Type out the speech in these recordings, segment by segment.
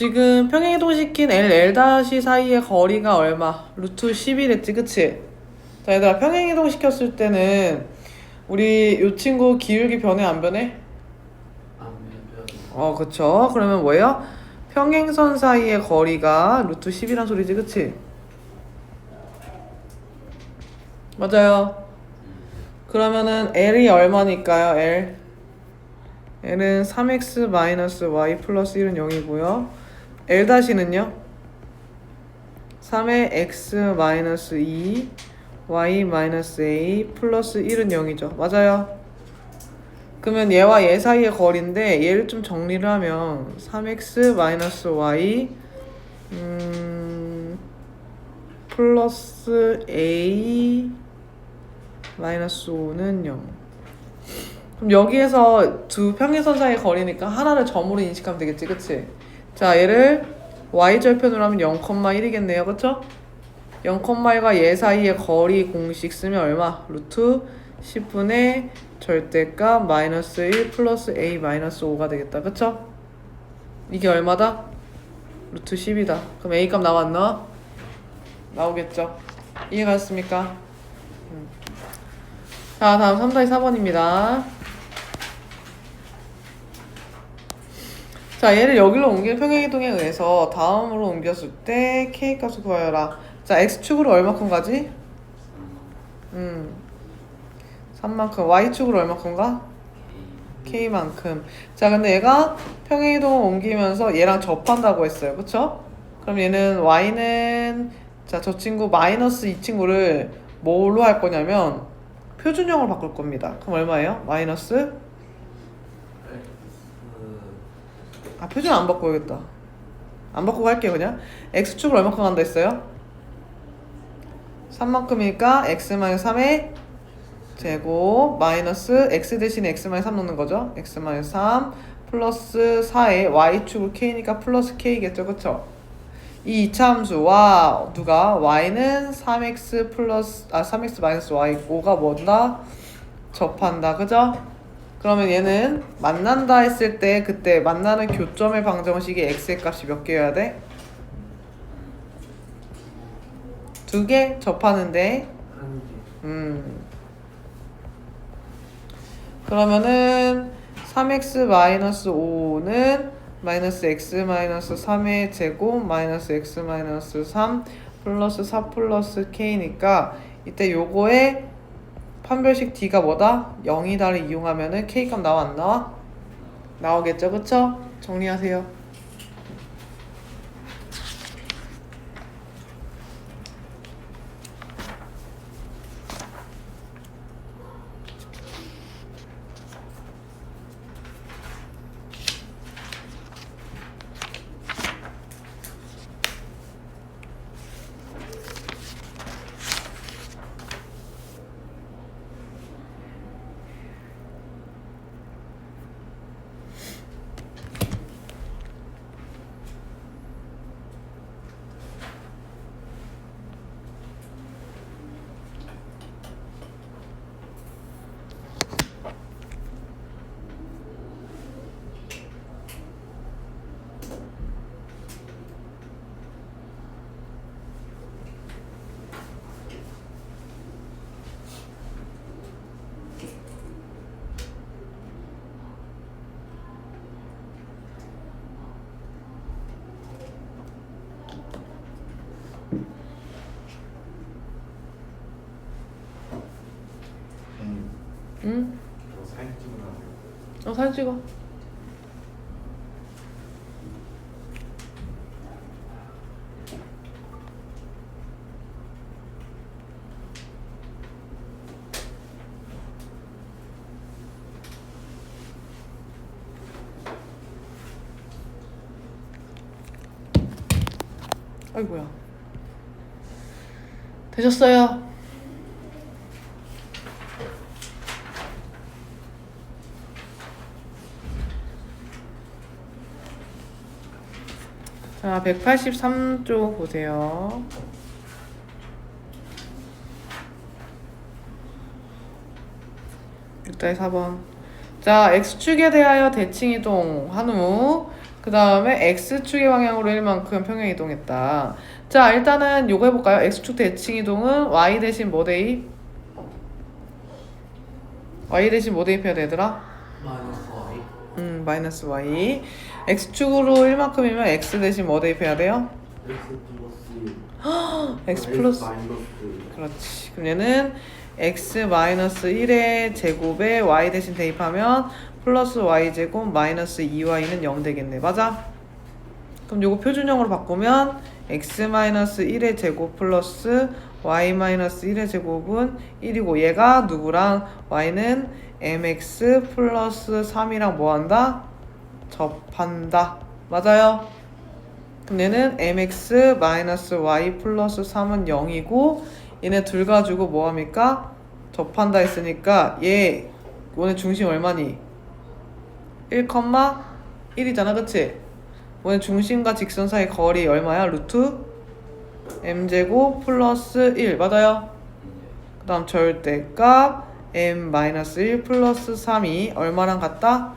지금 평행이동시킨 L 사이의 거리가 얼마? 루트 10이랬지, 그치? 자, 얘들아, 평행이동 시켰을 때는 우리 요 친구 기울기 변해, 안 변해? 그쵸. 그러면 뭐예요? 평행선 사이의 거리가 루트 10이란 소리지, 그치? 맞아요. 그러면은 L이 얼마니까요, L? L은 3x-y 플러스 1은 0이고요. L-는요? 3의 x-2 y-a 플러스 1은 0이죠. 맞아요. 그러면 얘와 얘 사이의 거리인데 얘를 좀 정리를 하면 3x-y 플러스 a 마이너스 5는 0. 그럼 여기에서 두 평행선 사이의 거리니까 하나를 점으로 인식하면 되겠지, 그치? 자, 얘를 y절편으로 하면 0,1이겠네요, 그쵸? 0,1과 얘 사이의 거리 공식 쓰면 얼마? 루트 10분의 절대값 마이너스 1 플러스 a 마이너스 5가 되겠다, 그쵸? 이게 얼마다? 루트 10이다. 그럼 a 값 나왔나? 나오겠죠? 이해가셨습니까? 자, 다음 3-4번입니다. 자, 얘를 여기로 옮긴 평행이동에 의해서 다음으로 옮겼을 때 k값을 구하여라. 자, x축으로 얼마큼 가지? 3만큼. y축으로 얼마큼 가? k만큼. 자, 근데 얘가 평행이동을 옮기면서 얘랑 접한다고 했어요, 그쵸? 그럼 얘는 y는 자, 저 친구 마이너스 이 친구를 뭘로 할 거냐면 표준형으로 바꿀 겁니다. 그럼 얼마예요? 마이너스? 표준 안 바꿔야겠다. 안 바꾸고 할게요, 그냥. x축을 얼마큼 간다 했어요? 3만큼이니까 x-3의 제곱 마이너스 x 대신에 x-3 넣는 거죠. x-3 플러스 4의 y축을 k니까 플러스 k겠죠, 그쵸? 이 이차함수와 누가 y는 3x 플러스 3x 마이너스 y 5가 뭐다? 접한다, 그죠? 그러면 얘는 만난다 했을 때 그때 만나는 교점의 방정식이 x의 값이 몇 개여야 돼? 2개 접하는데 그러면은 3x-5는 마이너스 x-3의 제곱 마이너스 x-3 플러스 4 플러스 k니까 이때 요거의 판별식 d가 뭐다? 0이다를 이용하면은 k값 나와 안 나와? 나오겠죠, 그쵸? 정리하세요. 응? 사진 찍으면 사진 찍어. 아이고야. 되셨어요? 자, 183쪽 보세요. 일단 4번. 자, x축에 대하여 대칭이동 한 후 그 다음에 x축의 방향으로 1만큼 평행 이동했다. 자, 일단은 요거 해볼까요? x축 대칭 이동은 y 대신 뭐 대입? y 대신 뭐 대입해야 되더라? 마이너스 y. x축으로 1만큼이면 x 대신 뭐 대입해야 돼요? x 플러스. 그렇지. 그럼 얘는 x 마이너스 1의 제곱에 y 대신 대입하면 플러스 y 제곱 마이너스 2y는 0 되겠네. 맞아? 그럼 요거 표준형으로 바꾸면 x 마이너스 1의 제곱 플러스 y 마이너스 1의 제곱은 1이고 얘가 누구랑 y는 mx 플러스 3이랑 뭐한다? 접한다. 맞아요? 그럼 얘는 mx 마이너스 y 플러스 3은 0이고 얘네 둘 가지고 뭐합니까? 접한다 했으니까 얘 원의 중심 얼마니? 1,1이잖아, 그치? 원의 중심과 직선 사이 거리 얼마야? 루트 m제곱 플러스 1 맞아요? 그 다음 절대값 m-1 플러스 3이 얼마랑 같다?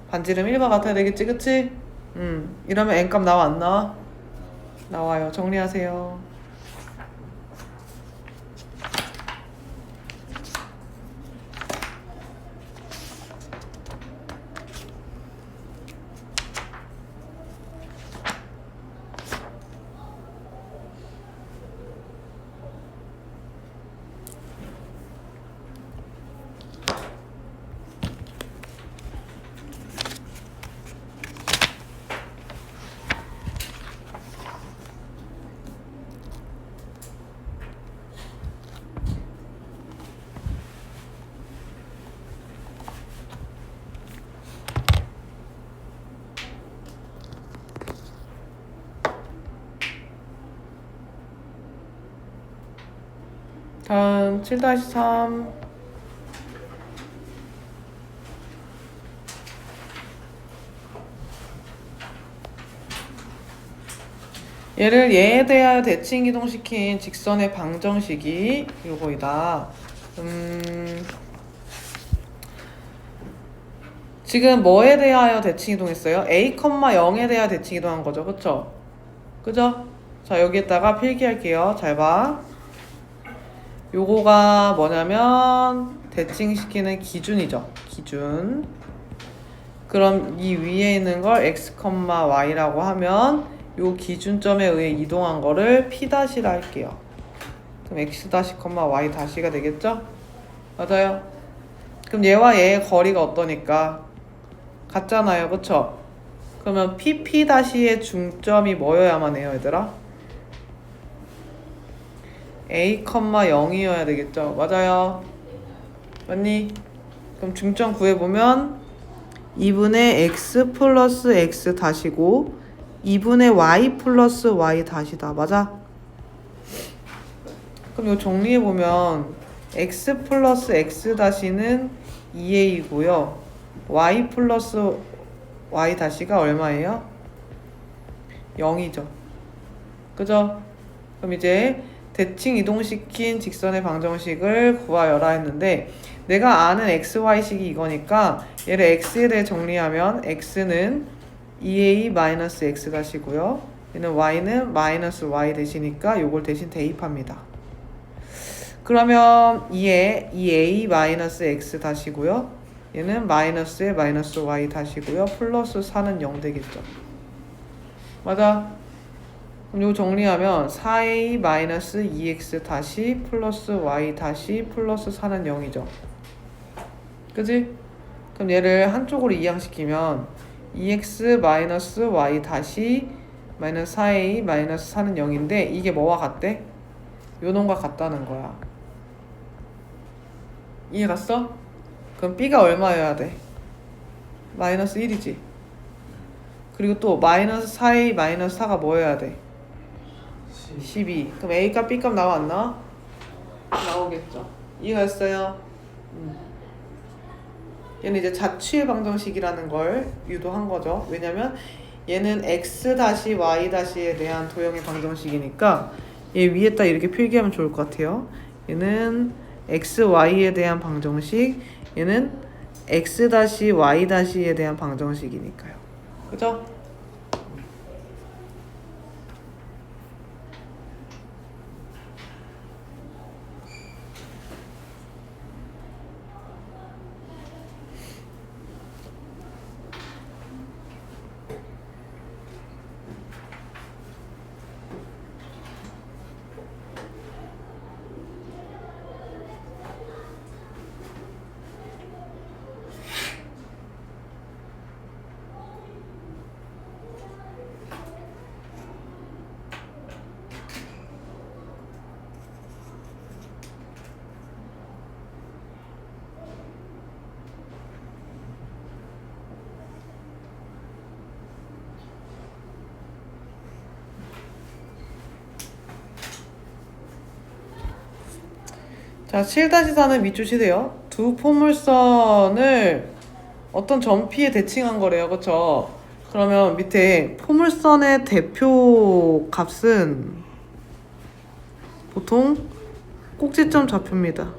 반지름 1과 같아야 되겠지, 그치? 이러면 n값 나와 안 나와? 나와요. 정리하세요. 다음 7-3 얘를 얘에 대하여 대칭 이동시킨 직선의 방정식이 요거이다. 지금 뭐에 대하여 대칭 이동했어요? a, 0에 대하여 대칭 이동한 거죠. 그쵸? 그죠? 자, 여기에다가 필기할게요. 잘 봐. 요거가 뭐냐면 대칭시키는 기준이죠. 기준. 그럼 이 위에 있는 걸 x, y라고 하면 요 기준점에 의해 이동한 거를 P'라 할게요. 그럼 x-, y-가 되겠죠? 맞아요? 그럼 얘와 얘의 거리가 어떠니까? 같잖아요. 그쵸? 그러면 P'-의 중점이 뭐여야만 해요, 얘들아? a, 0이어야 되겠죠? 맞아요. 맞니? 그럼 중점 구해보면 2분의 x 플러스 x 다시고 2분의 y 플러스 y 다시다. 맞아? 그럼 이거 정리해보면 x 플러스 x 다시는 2a이고요. y 플러스 y 다시가 얼마예요? 0이죠. 그죠? 그럼 이제 대칭 이동시킨 직선의 방정식을 구하여라 했는데 내가 아는 xy식이 이거니까 얘를 x에 대해 정리하면 x는 2a-x 다시고요. 얘는 y는 마이너스 y 대시니까 요걸 대신 대입합니다. 그러면 2a-x 다시고요. 얘는 마이너스에 마이너스 y 다시고요. 플러스 4는 0 되겠죠. 맞아? 그럼 이거 정리하면 4a-2x 다시 플러스 y 다시 플러스 4는 0이죠. 그지? 그럼 얘를 한쪽으로 이항시키면 2x 마이너스 y 다시 마이너스 4a 마이너스 4는 0인데 이게 뭐와 같대? 요놈과 같다는 거야. 이해 갔어? 그럼 b가 얼마여야 돼? 마이너스 1이지. 그리고 또 마이너스 4a 마이너스 4가 뭐여야 돼? 12. 그럼 a값 b값 나와 안 나와? 나오겠죠. 이해했어요? 얘는 이제 자취의 방정식이라는 걸 유도한 거죠. 왜냐면 얘는 x-y-에 대한 도형의 방정식이니까 얘 위에다 이렇게 필기하면 좋을 것 같아요. 얘는 x-y에 대한 방정식, 얘는 x-y-에 대한 방정식이니까요. 그죠? 자, 7-4는 밑줄 치세요. 두 포물선을 어떤 점P에 대칭한 거래요. 그쵸? 그러면 밑에 포물선의 대표 값은 보통 꼭지점 좌표입니다.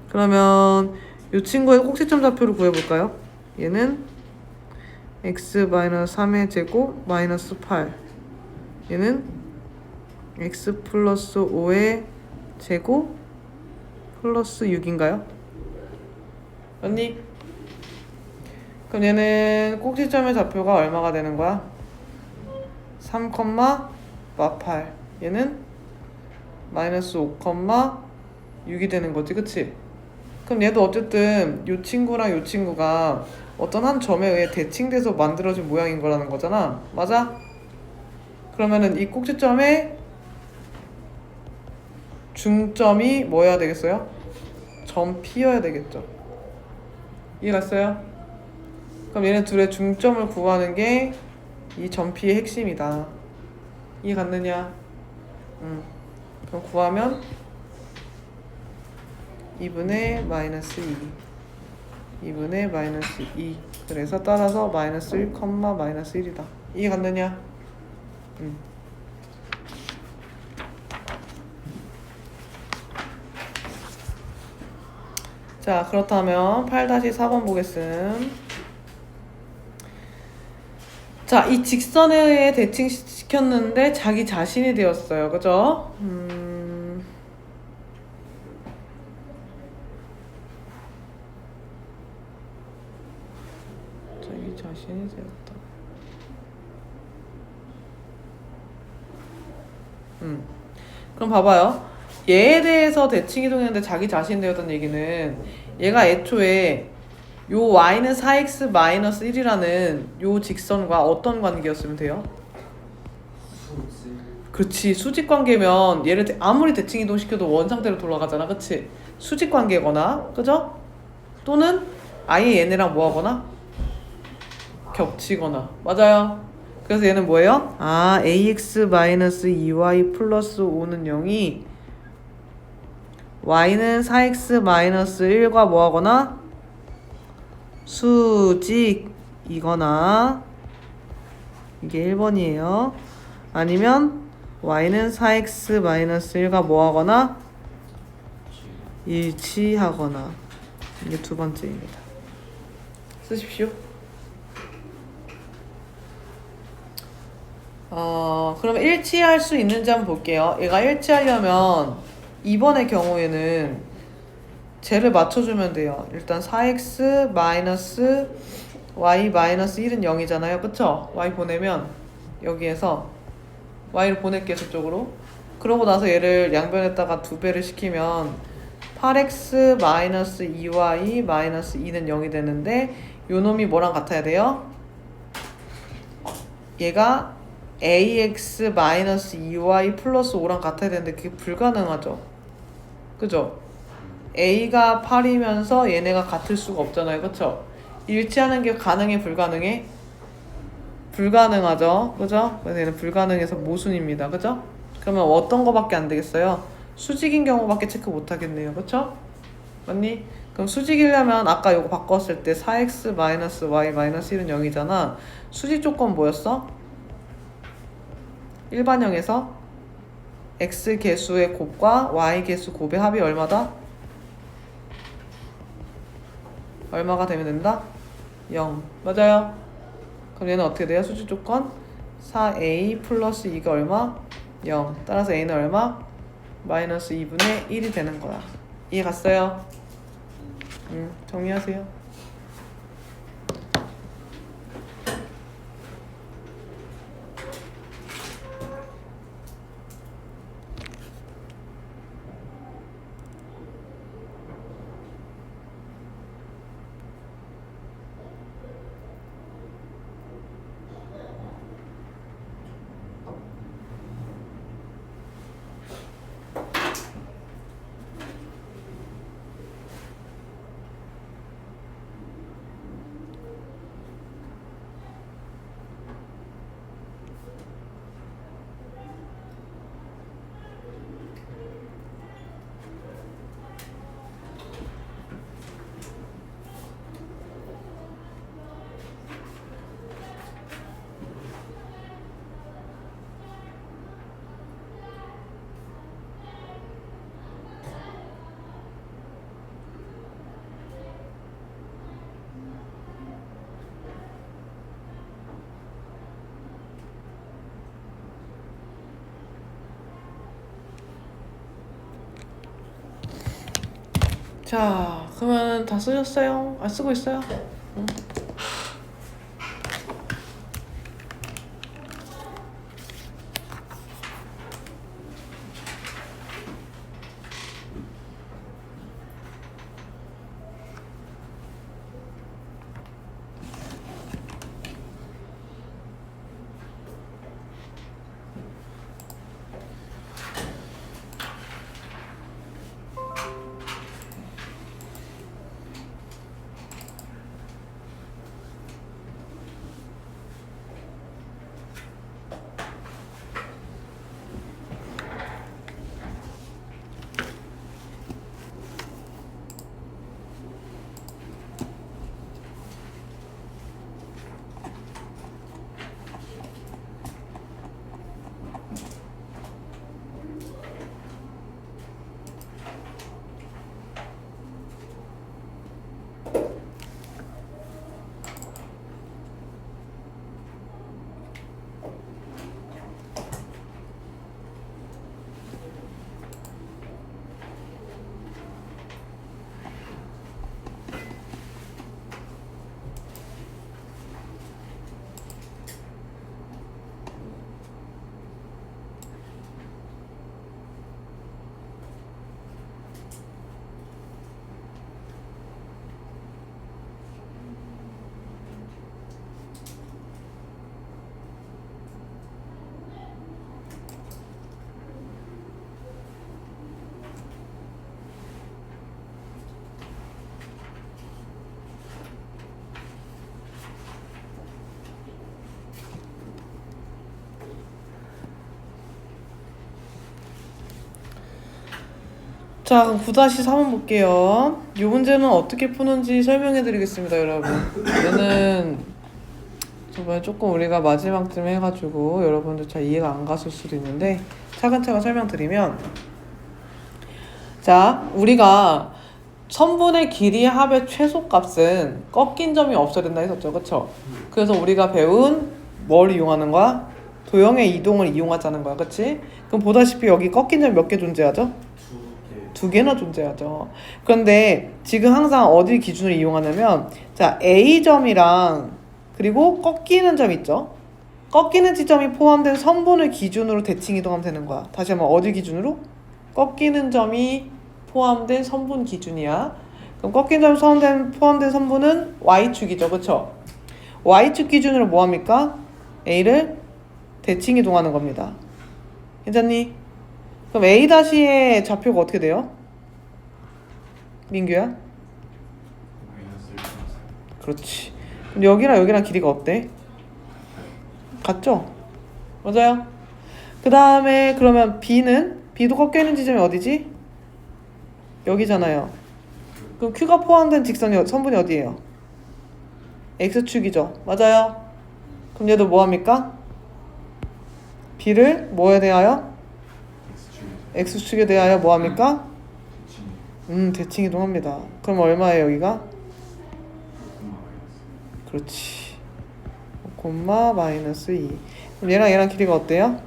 그러면 이 친구의 꼭지점 좌표를 구해볼까요? 얘는 x-3의 제곱 마이너스 8. 얘는 x 플러스 5의 제곱 플러스 6인가요? 맞니? 그럼 얘는 꼭지점의 좌표가 얼마가 되는 거야? 3, 8. 얘는 마이너스 5, 6이 되는 거지, 그치? 그럼 얘도 어쨌든 요 친구랑 요 친구가 어떤 한 점에 의해 대칭돼서 만들어진 모양인 거라는 거잖아. 맞아? 그러면은 이 꼭지점의 중점이 뭐여야 되겠어요? 점 P여야 되겠죠. 이해갔어요? 그럼 얘네 둘의 중점을 구하는 게 이 점 P의 핵심이다. 이해갔느냐? 그럼 구하면 2분의 마이너스 2 2분의 마이너스 2 그래서 따라서 마이너스 1, 마이너스 1이다. 이해갔느냐? 자, 그렇다면 8-4번 보겠음. 자, 이 직선에 의해 대칭시켰는데 자기 자신이 되었어요. 그죠? 자기 자신이 되었다. 그럼 봐봐요. 얘에 대해서 대칭 이동했는데 자기 자신 되었다는 얘기는 얘가 애초에 요 y는 4x 마이너스 1이라는 요 직선과 어떤 관계였으면 돼요? 그렇지. 수직 관계면 얘를 아무리 대칭 이동시켜도 원 상태로 돌아가잖아. 그치? 수직 관계거나 그죠? 또는 아예 얘네랑 뭐 하거나 겹치거나. 맞아요. 그래서 얘는 뭐예요? 아, ax 마이너스 2y 플러스 5는 0이 y는 4x 마이너스 1과 뭐 하거나 수직이거나 이게 1번이에요. 아니면 y는 4x 마이너스 1과 뭐 하거나 일치하거나. 이게 두 번째입니다. 쓰십시오. 그러면 일치할 수 있는지 한번 볼게요. 얘가 일치하려면 2번의 경우에는 쟤를 맞춰주면 돼요. 일단 4x 마이너스 y 마이너스 1은 0이잖아요. 그쵸? y 보내면 여기에서 y를 보낼게요. 저쪽으로. 그러고 나서 얘를 양변에다가 2배를 시키면 8x 마이너스 2y 마이너스 2는 0이 되는데 요 놈이 뭐랑 같아야 돼요? 얘가 ax 마이너스 2y 플러스 5랑 같아야 되는데 그게 불가능하죠. 그죠? a가 8이면서 얘네가 같을 수가 없잖아요. 그쵸? 일치하는 게 가능해? 불가능해? 불가능하죠. 그죠? 그래서 얘는 불가능해서 모순입니다. 그죠? 그러면 어떤 거밖에 안 되겠어요? 수직인 경우밖에 체크 못 하겠네요. 그쵸? 맞니? 그럼 수직이려면 아까 요거 바꿨을 때 4x 마이너스 y 마이너스 1은 0이잖아. 수직 조건 뭐였어? 일반형에서 x 개수의 곱과 y 개수 곱의 합이 얼마다? 얼마가 되면 된다? 0. 맞아요. 그럼 얘는 어떻게 돼요? 수직 조건 4a 플러스 2가 얼마? 0. 따라서 a는 얼마? 마이너스 2분의 1이 되는 거야. 이해 갔어요? 정리하세요. 자, 그러면 다 쓰셨어요? 안 쓰고 있어요? 응. 자, 그럼 9-3번 볼게요. 이 문제는 어떻게 푸는지 설명해 드리겠습니다, 여러분. 얘는 정말 조금 우리가 마지막쯤 해가지고 여러분들 잘 이해가 안 갔을 수도 있는데 차근차근 설명드리면, 자, 우리가 선분의 길이의 합의 최소값은 꺾인 점이 없어야 된다 했었죠, 그쵸? 그래서 우리가 배운 뭘 이용하는 거야? 도형의 이동을 이용하자는 거야, 그치? 그럼 보다시피 여기 꺾인 점이 몇 개 존재하죠? 두 개나 존재하죠. 그런데 지금 항상 어디 기준으로 이용하냐면, 자, A점이랑 그리고 꺾이는 점 있죠? 꺾이는 지점이 포함된 선분을 기준으로 대칭 이동하면 되는 거야. 다시 한번 어디 기준으로? 꺾이는 점이 포함된 선분 기준이야. 그럼 꺾이는 점이 포함된 선분은 Y축이죠, 그쵸? Y축 기준으로 뭐 합니까? A를 대칭 이동하는 겁니다. 괜찮니? 그럼 A-의 좌표가 어떻게 돼요? 민규야? 그렇지. 그럼 여기랑 길이가 어때? 같죠? 맞아요. 그 다음에 그러면 B도 꺾여있는 지점이 어디지? 여기잖아요. 그럼 Q가 포함된 선분이 어디예요? X축이죠. 맞아요. 그럼 얘도 뭐 합니까? B를 뭐에 대하여? X축에 대하여 뭐 합니까? 대칭 이동합니다. 그럼 얼마예요, 여기가? 그렇지. 콤마 마이너스 2. 그럼 얘랑 길이가 어때요?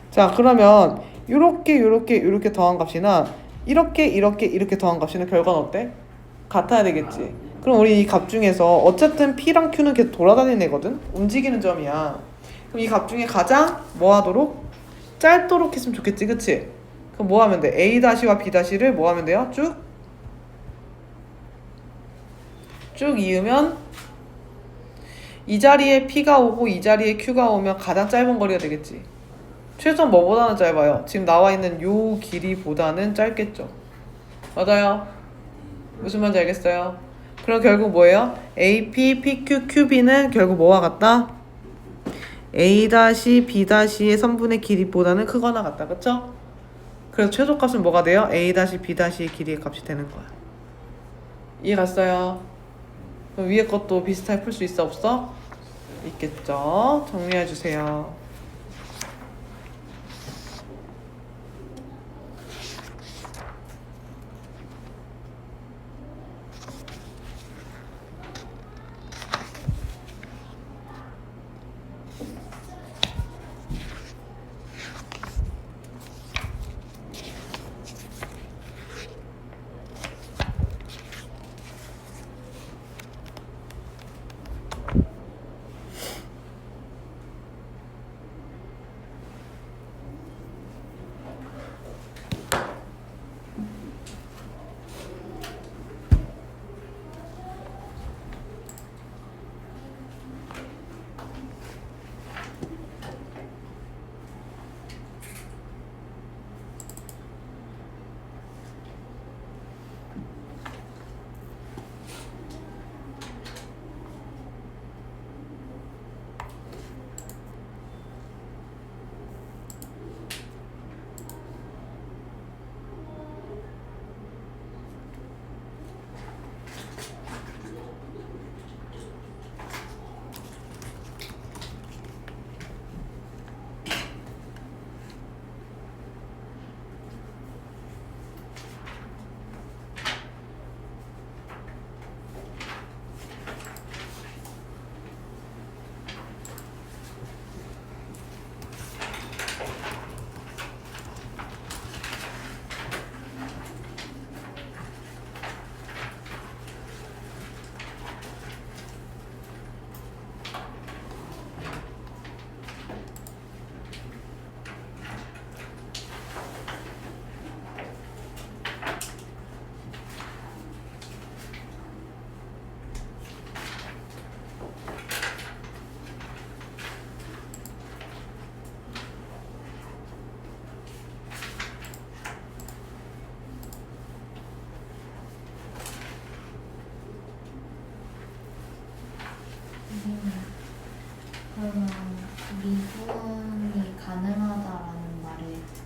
자, 그러면 요렇게 더한 값이나 이렇게 더한 값이나 결과는 어때? 같아야 되겠지. 그럼 우리 이 값 중에서 어쨌든 P랑 Q는 계속 돌아다니는 애거든? 움직이는 점이야. 그럼 이 값 중에 가장 뭐 하도록? 짧도록 했으면 좋겠지, 그치? 그럼 뭐 하면 돼? A-와 B-를 뭐 하면 돼요? 쭉 이으면 이 자리에 P가 오고 이 자리에 Q가 오면 가장 짧은 거리가 되겠지. 최소한 뭐보다는 짧아요? 지금 나와 있는 요 길이보다는 짧겠죠. 맞아요. 무슨 말인지 알겠어요? 그럼 결국 뭐예요? AP, PQ, QB는 결국 뭐와 같다? A-B-의 선분의 길이보다는 크거나 같다. 그쵸? 그래서 최소값은 뭐가 돼요? A-B-의 길이의 값이 되는 거야. 이해 갔어요? 그럼 위에 것도 비슷하게 풀 수 있어, 없어? 있겠죠? 정리해주세요.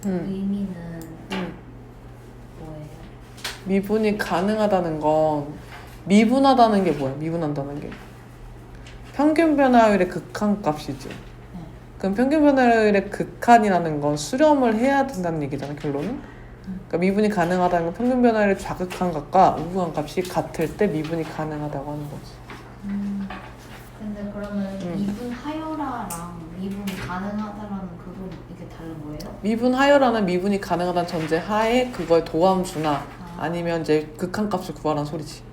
의미는 음. 뭐예요? 미분이 가능하다는 건 미분하다는 게 뭐야? 미분한다는 게 평균 변화율의 극한값이지. 그럼 평균 변화율의 극한이라는 건 수렴을 해야 된다는 얘기잖아, 결론은. 그러니까 미분이 가능하다는 건 평균 변화율의 좌극한값과 우극한값이 같을 때 미분이 가능하다고 하는 거지. 근데 그러면 미분 하여라랑 미분 가능하다라는 그건 이게 다른 거예요? 미분 하여라는 미분이 가능하다는 전제 하에 그거에 도함수나 아니면 이제 극한값을 구하라는 소리지.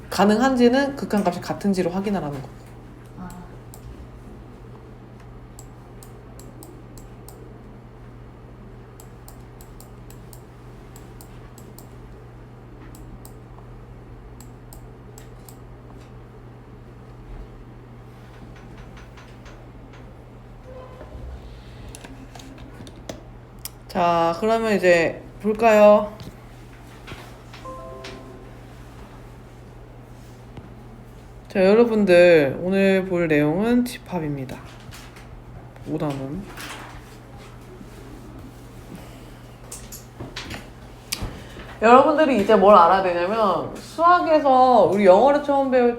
가능한지는 극한값이 같은지로 확인하라는 거. 아, 자, 그러면 이제 볼까요? 자, 여러분들 오늘 볼 내용은 집합입니다. 5단원. 여러분들이 이제 뭘 알아야 되냐면 수학에서 우리 영어를 처음 배울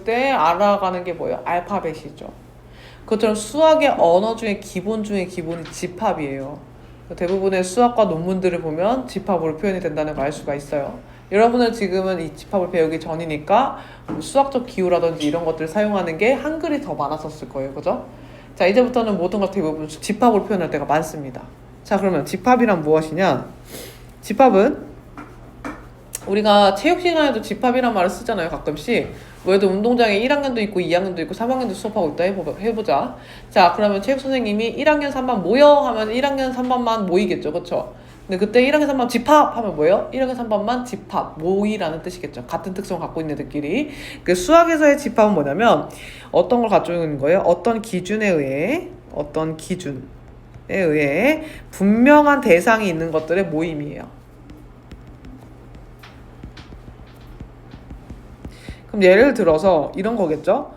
때 알아가는 게 뭐예요? 알파벳이죠. 그것처럼 수학의 언어 중에 기본 중에 기본이 집합이에요. 대부분의 수학과 논문들을 보면 집합으로 표현이 된다는 걸 알 수가 있어요. 여러분은 지금은 이 집합을 배우기 전이니까 수학적 기호라든지 이런 것들을 사용하는 게 한글이 더 많았었을 거예요. 그죠? 자, 이제부터는 모든 것 대부분 집합으로 표현할 때가 많습니다. 자, 그러면 집합이란 무엇이냐? 집합은 우리가 체육 시간에도 집합이란 말을 쓰잖아요, 가끔씩. 왜도 운동장에 1학년도 있고 2학년도 있고 3학년도 수업하고 있다 해보자. 자, 그러면 체육 선생님이 1학년 3반 모여 하면 1학년 3반만 모이겠죠, 그쵸? 근데 그때 1학년 3반 집합 하면 뭐예요? 1학년 3반만 집합, 모이라는 뜻이겠죠. 같은 특성을 갖고 있는 애들끼리. 그 수학에서의 집합은 뭐냐면 어떤 걸 가지고 있는 거예요? 어떤 기준에 의해 분명한 대상이 있는 것들의 모임이에요. 그럼 예를 들어서 이런 거겠죠?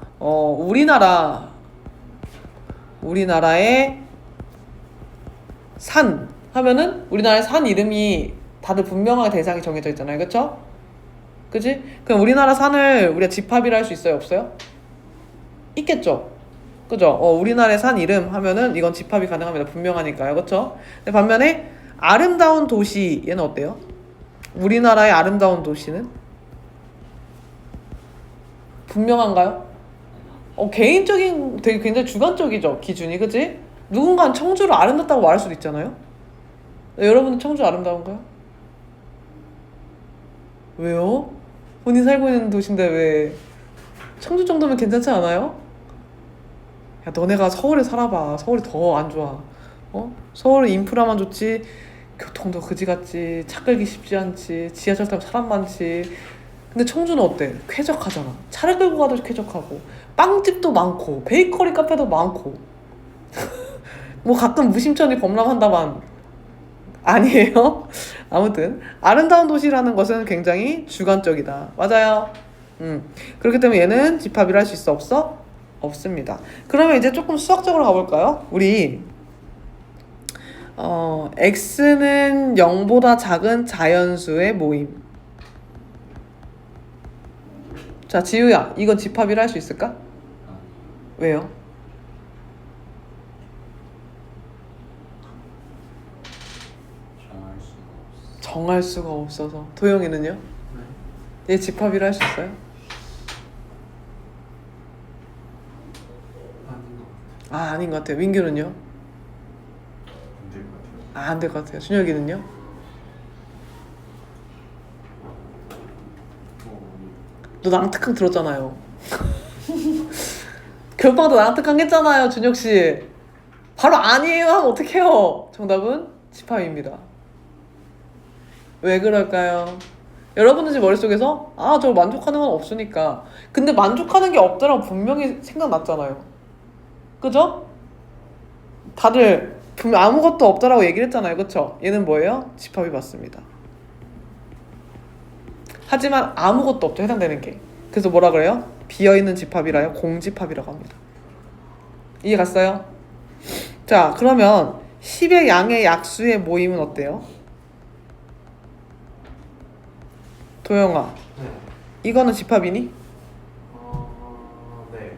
우리나라의 산 하면은 우리나라의 산 이름이 다들 분명하게 대상이 정해져 있잖아요. 그쵸? 그치? 그럼 우리나라 산을 우리가 집합이라 할 수 있어요? 없어요? 있겠죠? 그죠? 우리나라의 산 이름 하면은 이건 집합이 가능합니다. 분명하니까요. 그쵸? 근데 반면에 아름다운 도시 얘는 어때요? 우리나라의 아름다운 도시는? 분명한가요? 개인적인 되게 굉장히 주관적이죠, 기준이. 그치? 누군가는 청주를 아름답다고 말할 수도 있잖아요. 여러분은 청주 아름다운가요? 왜요? 본인 살고 있는 도시인데 왜 청주 정도면 괜찮지 않아요? 야, 너네가 서울에 살아봐. 서울이 더 안 좋아. 서울은 인프라만 좋지 교통도 그지같지, 차 끌기 쉽지 않지, 지하철 타면 사람 많지. 근데 청주는 어때? 쾌적하잖아. 차를 끌고 가도 쾌적하고, 빵집도 많고, 베이커리 카페도 많고. 뭐 가끔 무심천이 범람한다만 아니에요? 아무튼 아름다운 도시라는 것은 굉장히 주관적이다. 맞아요. 그렇기 때문에 얘는 집합이라 할 수 있어? 없어? 없습니다. 그러면 이제 조금 수학적으로 가볼까요? 우리 x는 0보다 작은 자연수의 모임. 자, 지우야, 이건 집합이라 할 수 있을까? 왜요? 정할 수가 없어서. 도영이는요? 얘 집합이라 할 수 있어요? 아닌 것 같아요. 민규는요? 안 될 것 같아요. 준혁이는요? 너 낭특강 들었잖아요. 겨울방도 낭특강 했잖아요, 준혁씨. 바로 아니에요 하면 어떡해요? 정답은 집합입니다. 왜 그럴까요? 여러분들 집 머릿속에서 저 만족하는 건 없으니까. 근데 만족하는 게 없더라고 분명히 생각났잖아요. 그죠? 다들 분명 아무것도 없더라고 얘기를 했잖아요. 그쵸? 얘는 뭐예요? 집합이 맞습니다. 하지만 아무것도 없죠, 해당되는 게. 그래서 뭐라 그래요? 비어있는 집합이라요? 공집합이라고 합니다. 이해 갔어요? 자, 그러면 10의 양의 약수의 모임은 어때요? 도영아, 네. 이거는 집합이니? 네.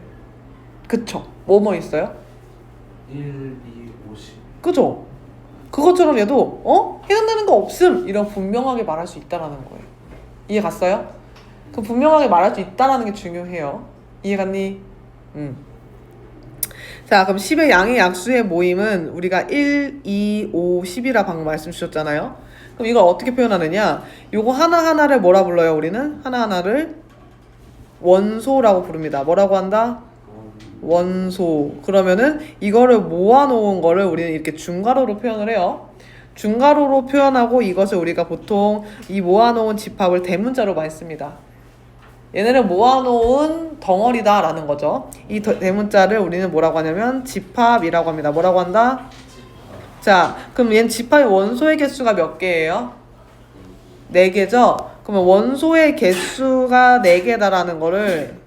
그쵸. 뭐뭐 있어요? 1, 2, 50. 그죠? 그것처럼 얘도 해당되는 거 없음 이런 분명하게 말할 수 있다라는 거예요. 이해 갔어요? 그 분명하게 말할 수 있다라는 게 중요해요. 이해 갔니? 자, 그럼 10의 양의 약수의 모임은 우리가 1, 2, 5, 10이라 방금 말씀 주셨잖아요. 그럼 이걸 어떻게 표현하느냐? 요거 하나하나를 뭐라 불러요? 우리는 하나하나를 원소라고 부릅니다. 뭐라고 한다? 원소. 그러면은 이거를 모아놓은 거를 우리는 이렇게 중괄호로 표현을 해요. 중괄호로 표현하고 이것을 우리가 보통 이 모아놓은 집합을 대문자로 많이 씁니다. 얘네를 모아놓은 덩어리다 라는 거죠. 이 대문자를 우리는 뭐라고 하냐면 집합이라고 합니다. 뭐라고 한다? 자, 그럼 얘는 집합의 원소의 개수가 몇 개예요? 4개죠? 그러면 원소의 개수가 4개다라는 거를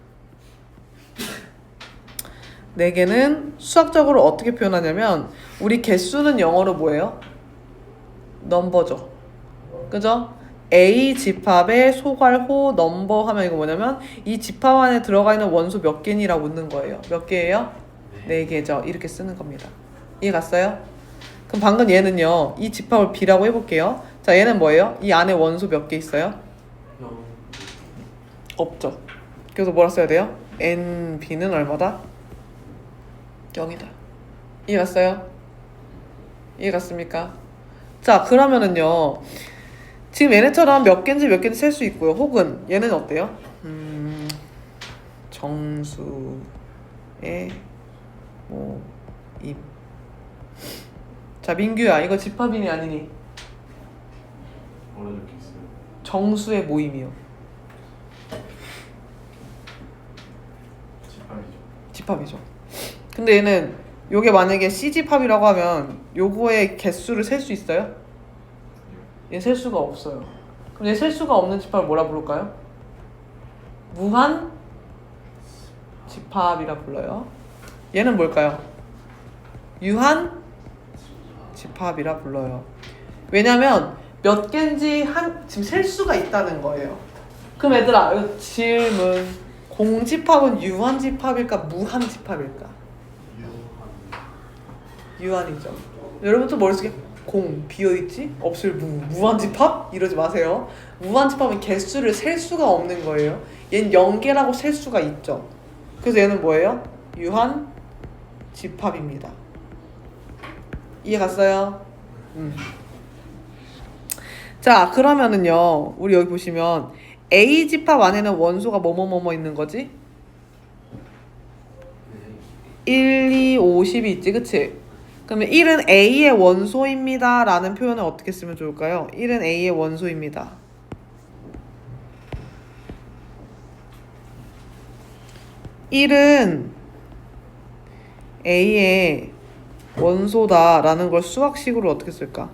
4개는 수학적으로 어떻게 표현하냐면 우리 개수는 영어로 뭐예요? 넘버죠. 그죠? A 집합의 소괄호 넘버 하면 이거 뭐냐면 이 집합 안에 들어가 있는 원소 몇 개니라고 묻는 거예요. 몇 개예요? 4개죠. 이렇게 쓰는 겁니다. 이해 갔어요? 그럼 방금 얘는요. 이 집합을 B라고 해볼게요. 자, 얘는 뭐예요? 이 안에 원소 몇 개 있어요? 0. 없죠. 그래서 뭐라 써야 돼요? NB는 얼마다? 0이다. 이해 갔어요? 이해 갔습니까? 자, 그러면은요. 지금 얘네처럼 몇 개인지 몇 개인지 셀 수 있고요. 혹은 얘는 어때요? 정수의 모임. 자, 민규야, 이거 집합이니 아니니? 뭐라 적혀 있어요? 정수의 모임이요. 집합이죠. 집합이죠. 근데 얘는 요게 만약에 C집합이라고 하면 요거의 개수를 셀 수 있어요? 얘 셀 수가 없어요. 그럼 얘 셀 수가 없는 집합을 뭐라 부를까요? 무한 집합이라 불러요. 얘는 뭘까요? 유한 집합이라 불러요. 왜냐면 몇 개인지 지금 셀 수가 있다는 거예요. 그럼 얘들아, 이거 질문. 공집합은 유한집합일까 무한집합일까? 유한이죠. 여러분 또 머릿속에 공 비어있지? 없을 무한집합? 이러지 마세요. 무한집합은 개수를 셀 수가 없는 거예요. 얘는 0개라고 셀 수가 있죠. 그래서 얘는 뭐예요? 유한집합입니다. 이해 갔어요? 자, 그러면은요. 우리 여기 보시면 A집합 안에는 원소가 뭐뭐뭐뭐 있는 거지? 1, 2, 5, 10이 있지, 그치? 그러면 1은 A의 원소입니다 라는 표현을 어떻게 쓰면 좋을까요? 1은 A의 원소입니다. 1은 A의 원소다 라는 걸 수학식으로 어떻게 쓸까?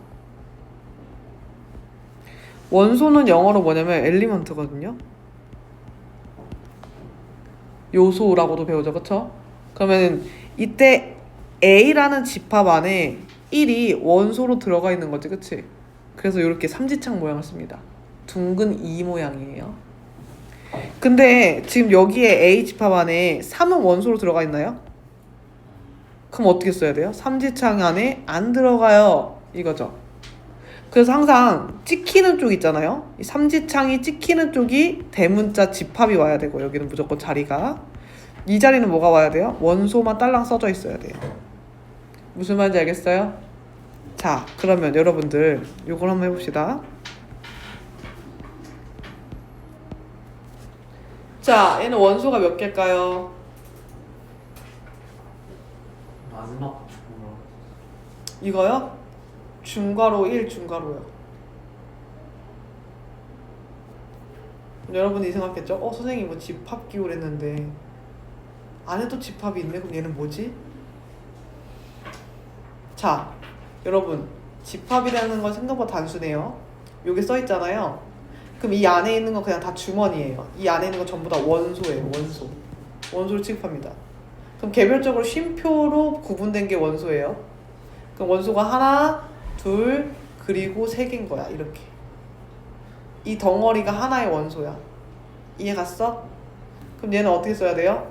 원소는 영어로 뭐냐면 엘리먼트거든요. 요소라고도 배우죠, 그쵸? 그러면 이때 A라는 집합 안에 1이 원소로 들어가 있는 거지, 그치? 그래서 이렇게 삼지창 모양을 씁니다. 둥근 E 모양이에요. 근데 지금 여기에 A 집합 안에 3은 원소로 들어가 있나요? 그럼 어떻게 써야 돼요? 삼지창 안에 안 들어가요. 이거죠. 그래서 항상 찍히는 쪽 있잖아요. 이 삼지창이 찍히는 쪽이 대문자 집합이 와야 되고 여기는 무조건 자리가 이 자리는 뭐가 와야 돼요? 원소만 딸랑 써져 있어야 돼요. 무슨 말인지 알겠어요? 자, 그러면 여러분들 요걸 한번 해봅시다. 자, 얘는 원소가 몇 개일까요? 마지막 중괄호. 이거요? 중괄호 1, 중괄호요. 여러분이 생각했죠? 선생님 뭐 집합 기울했는데 안에 또 집합이 있네? 그럼 얘는 뭐지? 자, 여러분 집합이라는 건 생각보다 단순해요. 여기 써있잖아요. 그럼 이 안에 있는 건 그냥 다 주머니예요. 이 안에 있는 건 전부 다 원소예요. 원소를 취급합니다. 그럼 개별적으로 쉼표로 구분된 게 원소예요. 그럼 원소가 하나, 둘, 그리고 세 개인 거야. 이렇게. 이 덩어리가 하나의 원소야. 이해 갔어? 그럼 얘는 어떻게 써야 돼요?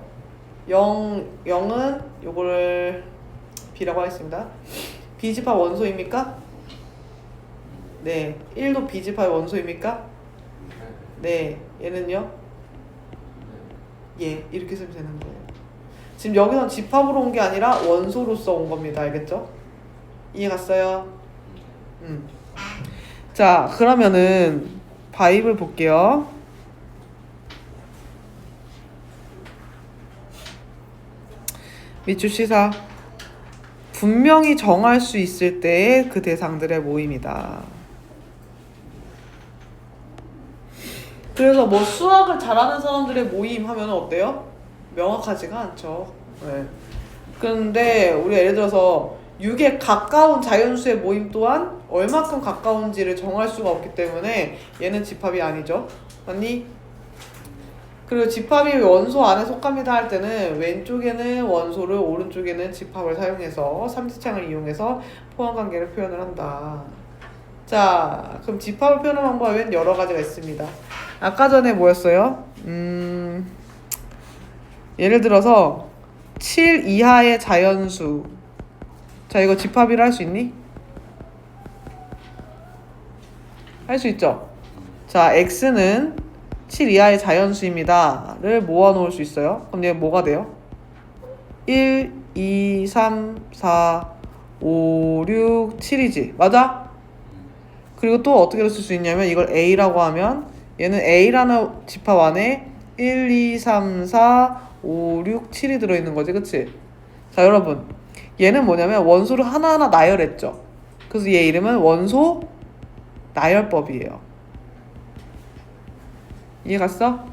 0은 요거를 B라고 하겠습니다. B집합 원소입니까? 네. 1도 B집합 원소입니까? 네. 얘는요? 예. 이렇게 쓰면 되는 거예요. 지금 여기선 집합으로 온 게 아니라 원소로서 온 겁니다. 알겠죠? 이해 갔어요? 자, 그러면은 바입을 볼게요. 밑줄 시사. 분명히 정할 수 있을 때의 그 대상들의 모임이다. 그래서 뭐 수학을 잘하는 사람들의 모임 하면 어때요? 명확하지가 않죠. 네. 그런데 우리 예를 들어서 6에 가까운 자연수의 모임 또한 얼마큼 가까운지를 정할 수가 없기 때문에 얘는 집합이 아니죠. 맞니? 그리고 집합이 원소 안에 속합니다 할 때는 왼쪽에는 원소를 오른쪽에는 집합을 사용해서 삼지창을 이용해서 포함관계를 표현을 한다. 자, 그럼 집합을 표현하는 방법은 여러 가지가 있습니다. 아까 전에 뭐였어요? 예를 들어서 7 이하의 자연수. 자, 이거 집합이라 할 수 있니? 할 수 있죠? 자, x는 7 이하의 자연수입니다를 모아놓을 수 있어요. 그럼 얘 뭐가 돼요? 1, 2, 3, 4, 5, 6, 7이지. 맞아? 그리고 또 어떻게 쓸 수 있냐면 이걸 a라고 하면 얘는 a라는 집합 안에 1, 2, 3, 4, 5, 6, 7이 들어있는 거지. 그치? 자, 여러분. 얘는 뭐냐면 원소를 하나하나 나열했죠. 그래서 얘 이름은 원소 나열법이에요. 이해 갔어?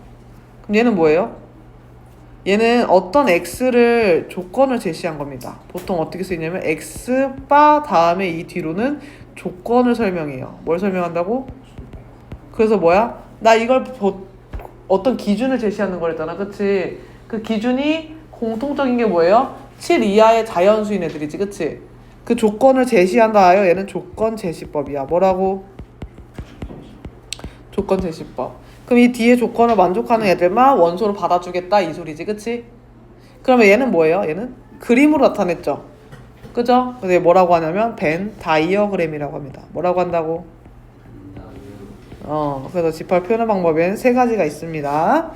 그럼 얘는 뭐예요? 얘는 어떤 x를 조건을 제시한 겁니다. 보통 어떻게 쓰이냐면 x 바 다음에 이 뒤로는 조건을 설명해요. 뭘 설명한다고? 그래서 뭐야? 나 이걸 어떤 기준을 제시하는 거랬잖아. 그치? 그 기준이 공통적인 게 뭐예요? 7 이하의 자연수인 애들이지. 그치? 그 조건을 제시한다 하여 얘는 조건 제시법이야. 뭐라고? 조건 제시법. 그럼 이 뒤에 조건을 만족하는 애들만 원소를 받아주겠다 이 소리지. 그치? 그러면 얘는 뭐예요? 얘는 그림으로 나타냈죠. 그죠? 그래서 얘 뭐라고 하냐면 벤 다이어그램이라고 합니다. 뭐라고 한다고? 그래서 집합 표현 방법엔 세 가지가 있습니다.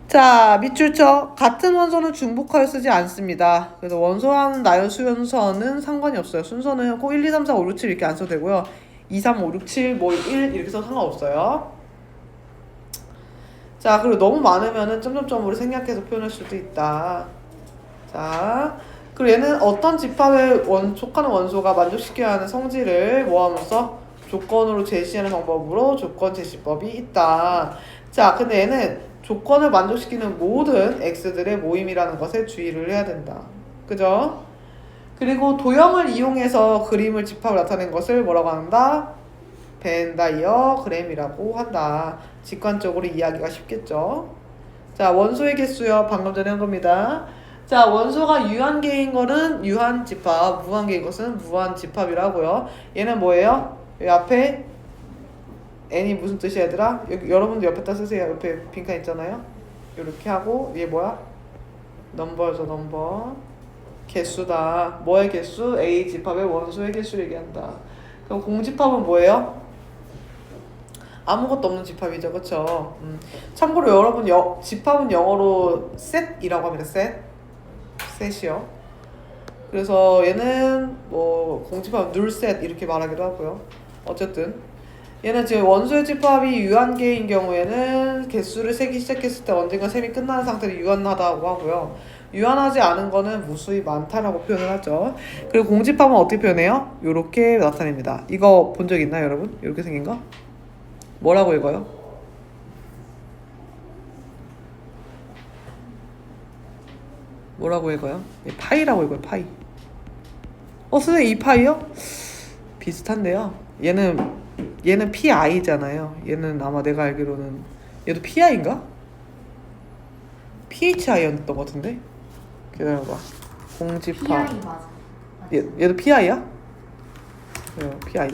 자, 밑줄 쳐. 같은 원소는 중복하여 쓰지 않습니다. 그래서 원소랑 나열 순서는 상관이 없어요. 순서는 꼭 1, 2, 3, 4, 5, 6, 7 이렇게 안 써도 되고요. 2, 3, 5, 6, 7, 뭐 1 이렇게 써도 상관없어요. 자, 그리고 너무 많으면은 점점점으로 생략해서 표현할 수도 있다. 자, 그리고 얘는 어떤 집합에 속하는 원소가 만족시켜야 하는 성질을 모함으로써 조건으로 제시하는 방법으로 조건 제시법이 있다. 자, 근데 얘는 조건을 만족시키는 모든 x들의 모임이라는 것에 주의를 해야 된다. 그죠? 그리고 도형을 이용해서 그림을 집합을 나타낸 것을 뭐라고 한다? 벤 다이어그램이라고 한다. 직관적으로 이해하기가 쉽겠죠. 자, 원소의 개수요. 방금 전에 한 겁니다. 자, 원소가 유한계인 거는 유한집합, 무한계인 것은 무한집합이라고요. 얘는 뭐예요? 여기 앞에 n이 무슨 뜻이야 얘들아? 여기 여러분도 옆에다 쓰세요. 옆에 빈칸 있잖아요. 이렇게 하고 얘 뭐야? 넘버죠. 넘버. 개수다. 뭐의 개수? A 집합의 원소의 개수를 얘기한다. 그럼 공집합은 뭐예요? 아무것도 없는 집합이죠. 그쵸? 참고로 여러분 집합은 영어로 set이라고 합니다. set이요. 그래서 얘는 뭐 공집합은 nullset 이렇게 말하기도 하고요. 어쨌든 얘는 지금 원소의 집합이 유한계인 경우에는 개수를 세기 시작했을 때 언젠가 셈이 끝나는 상태로 유한하다고 하고요. 유한하지 않은 거는 무수히 많다라고 표현을 하죠. 그리고 공집합은 어떻게 표현해요? 요렇게 나타냅니다. 이거 본 적 있나요, 여러분? 이렇게 생긴 거? 뭐라고 읽어요? 뭐라고 읽어요? 파이라고 읽어요. 파이. 선생님 이 파이요? 비슷한데요. 얘는 PI잖아요. 얘는 아마 내가 알기로는 얘도 PI인가? PHI였던 것 같은데? 기다려봐. 공집합. PI 맞아. 얘도 PI야? PI.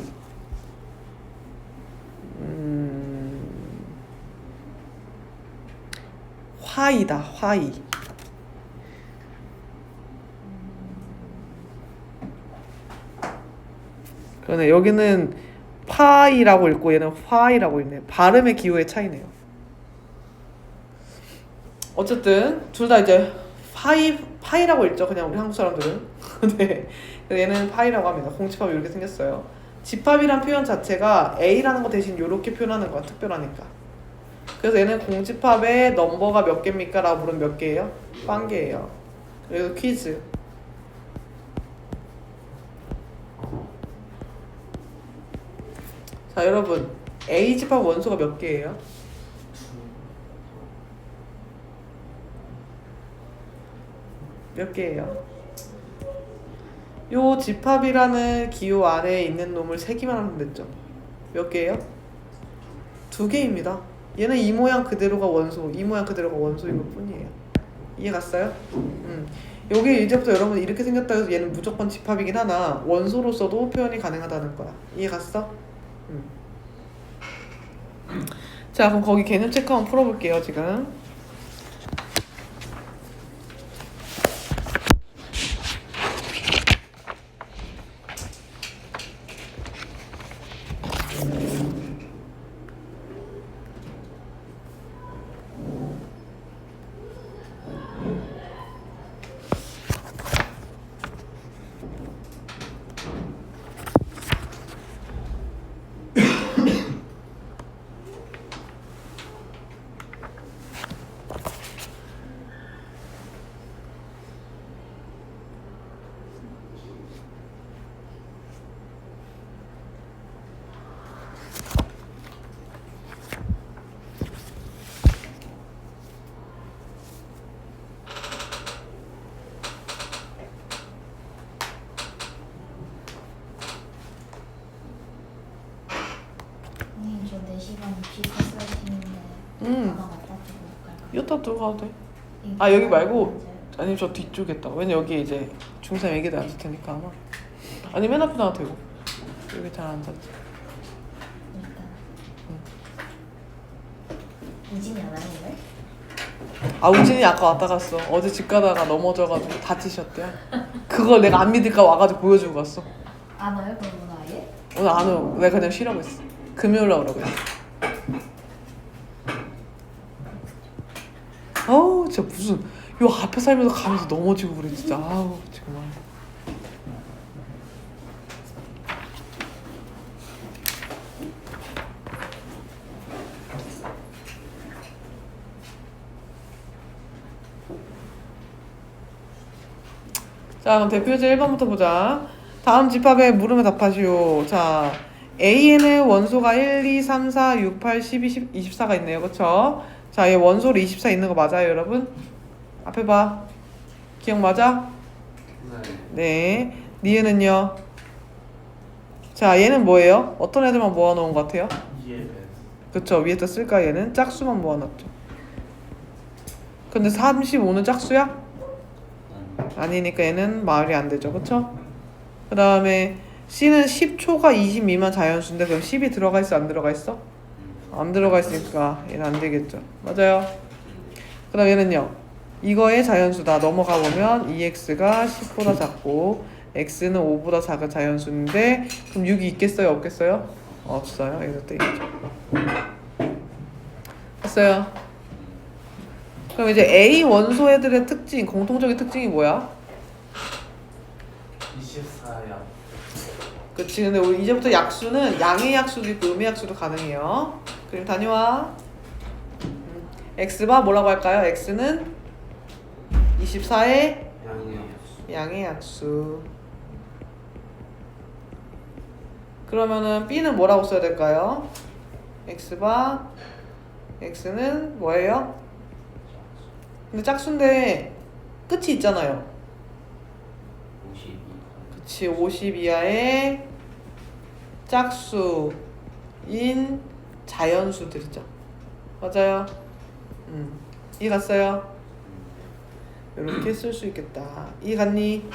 화이다, 화이. 그러네. 여기는 파이라고 읽고 얘는 화이라고 읽네. 발음의 기호의 차이네요. 어쨌든 둘 다 이제 파이라고 읽죠. 그냥 우리 한국 사람들은. 네. 얘는 파이라고 합니다. 공집합이 이렇게 생겼어요. 집합이란 표현 자체가 A라는 거 대신 이렇게 표현하는 거야. 특별하니까. 그래서 얘는 공집합의 넘버가 몇 개입니까? 라고 물으면 몇 개예요? 1개예요. 그래서 퀴즈. 자, 여러분 A 집합 원소가 몇 개예요? 몇 개예요? 요 집합이라는 기호 안에 있는 놈을 세기만 하면 됐죠. 몇 개예요? 2개입니다. 얘는 이 모양 그대로가 원소, 이 모양 그대로가 원소인 것 뿐이에요. 이해 갔어요? 여기 이제부터 여러분 이렇게 생겼다 해서 얘는 무조건 집합이긴 하나 원소로서도 표현이 가능하다는 거야. 이해 갔어? 자, 그럼 거기 개념 체크 한번 풀어볼게요. 지금 선생님 저 4시간 기차 쓸 텐데 가방 갖다 두고 갈까요? 이따 두고 가도 돼. 아, 여기 말고 아니 저 뒤쪽에 있다. 왜냐 여기 이제 중3 애기들 앉을 테니까 아마. 아니 맨 앞에 놔도 되고. 여기 잘 앉았지. 일단 우진이 안 하는데? 아, 우진이 아까 왔다 갔어. 어제 집 가다가 넘어져가지고 다치셨대요. 그걸 내가 안 믿을까 와가지고 보여주고 갔어. 안 와요 그러면 아예? 오늘 안 오. 내가 그냥 쉬라고 했어. 금요일 날 오라고 했어. 아우 진짜 무슨 요 앞에 살면서 가면서 넘어지고 그래 진짜. 아우 정말. 자, 그럼 대표제 1번부터 보자. 다음 집합에 물으면 답하시오. 자, A에는 원소가 1, 2, 3, 4, 6, 8, 12, 24가 있네요. 그쵸? 자, 얘 원소로 24 있는 거 맞아요, 여러분? 앞에 봐. 기억 맞아? 네. 니은은요? 자, 얘는 뭐예요? 어떤 애들만 모아놓은 것 같아요? 그쵸? 위에다 쓸까, 얘는? 짝수만 모아놨죠. 근데 35는 짝수야? 아니니까 얘는 말이 안 되죠. 그쵸? 그 다음에 C는 10초가 20 미만 자연수인데 그럼 10이 들어가 있어? 안 들어가 있어? 안 들어가 있으니까 얘는 안 되겠죠. 맞아요? 그 다음 얘는요. 이거의 자연수다. 넘어가 보면 2x가 10보다 작고 x는 5보다 작은 자연수인데 그럼 6이 있겠어요? 없겠어요? 없어요. 여기서 떼겠죠. 됐어요? 그럼 이제 A 원소 애들의 특징, 공통적인 특징이 뭐야? 24야. 그치. 근데 우리 이제부터 약수는 양의 약수도 있고 음의 약수도 가능해요. 그럼 다녀와. x바 뭐라고 할까요? x는 24의 양의 약수. 그러면은 b는 뭐라고 써야 될까요? x바 x는 뭐예요? 근데 짝수인데 끝이 있잖아요. 52. 그치. 50 이하의 짝수인 자연수들이죠. 맞아요. 이해 갔어요? 이렇게 쓸 수 있겠다. 이해 갔니?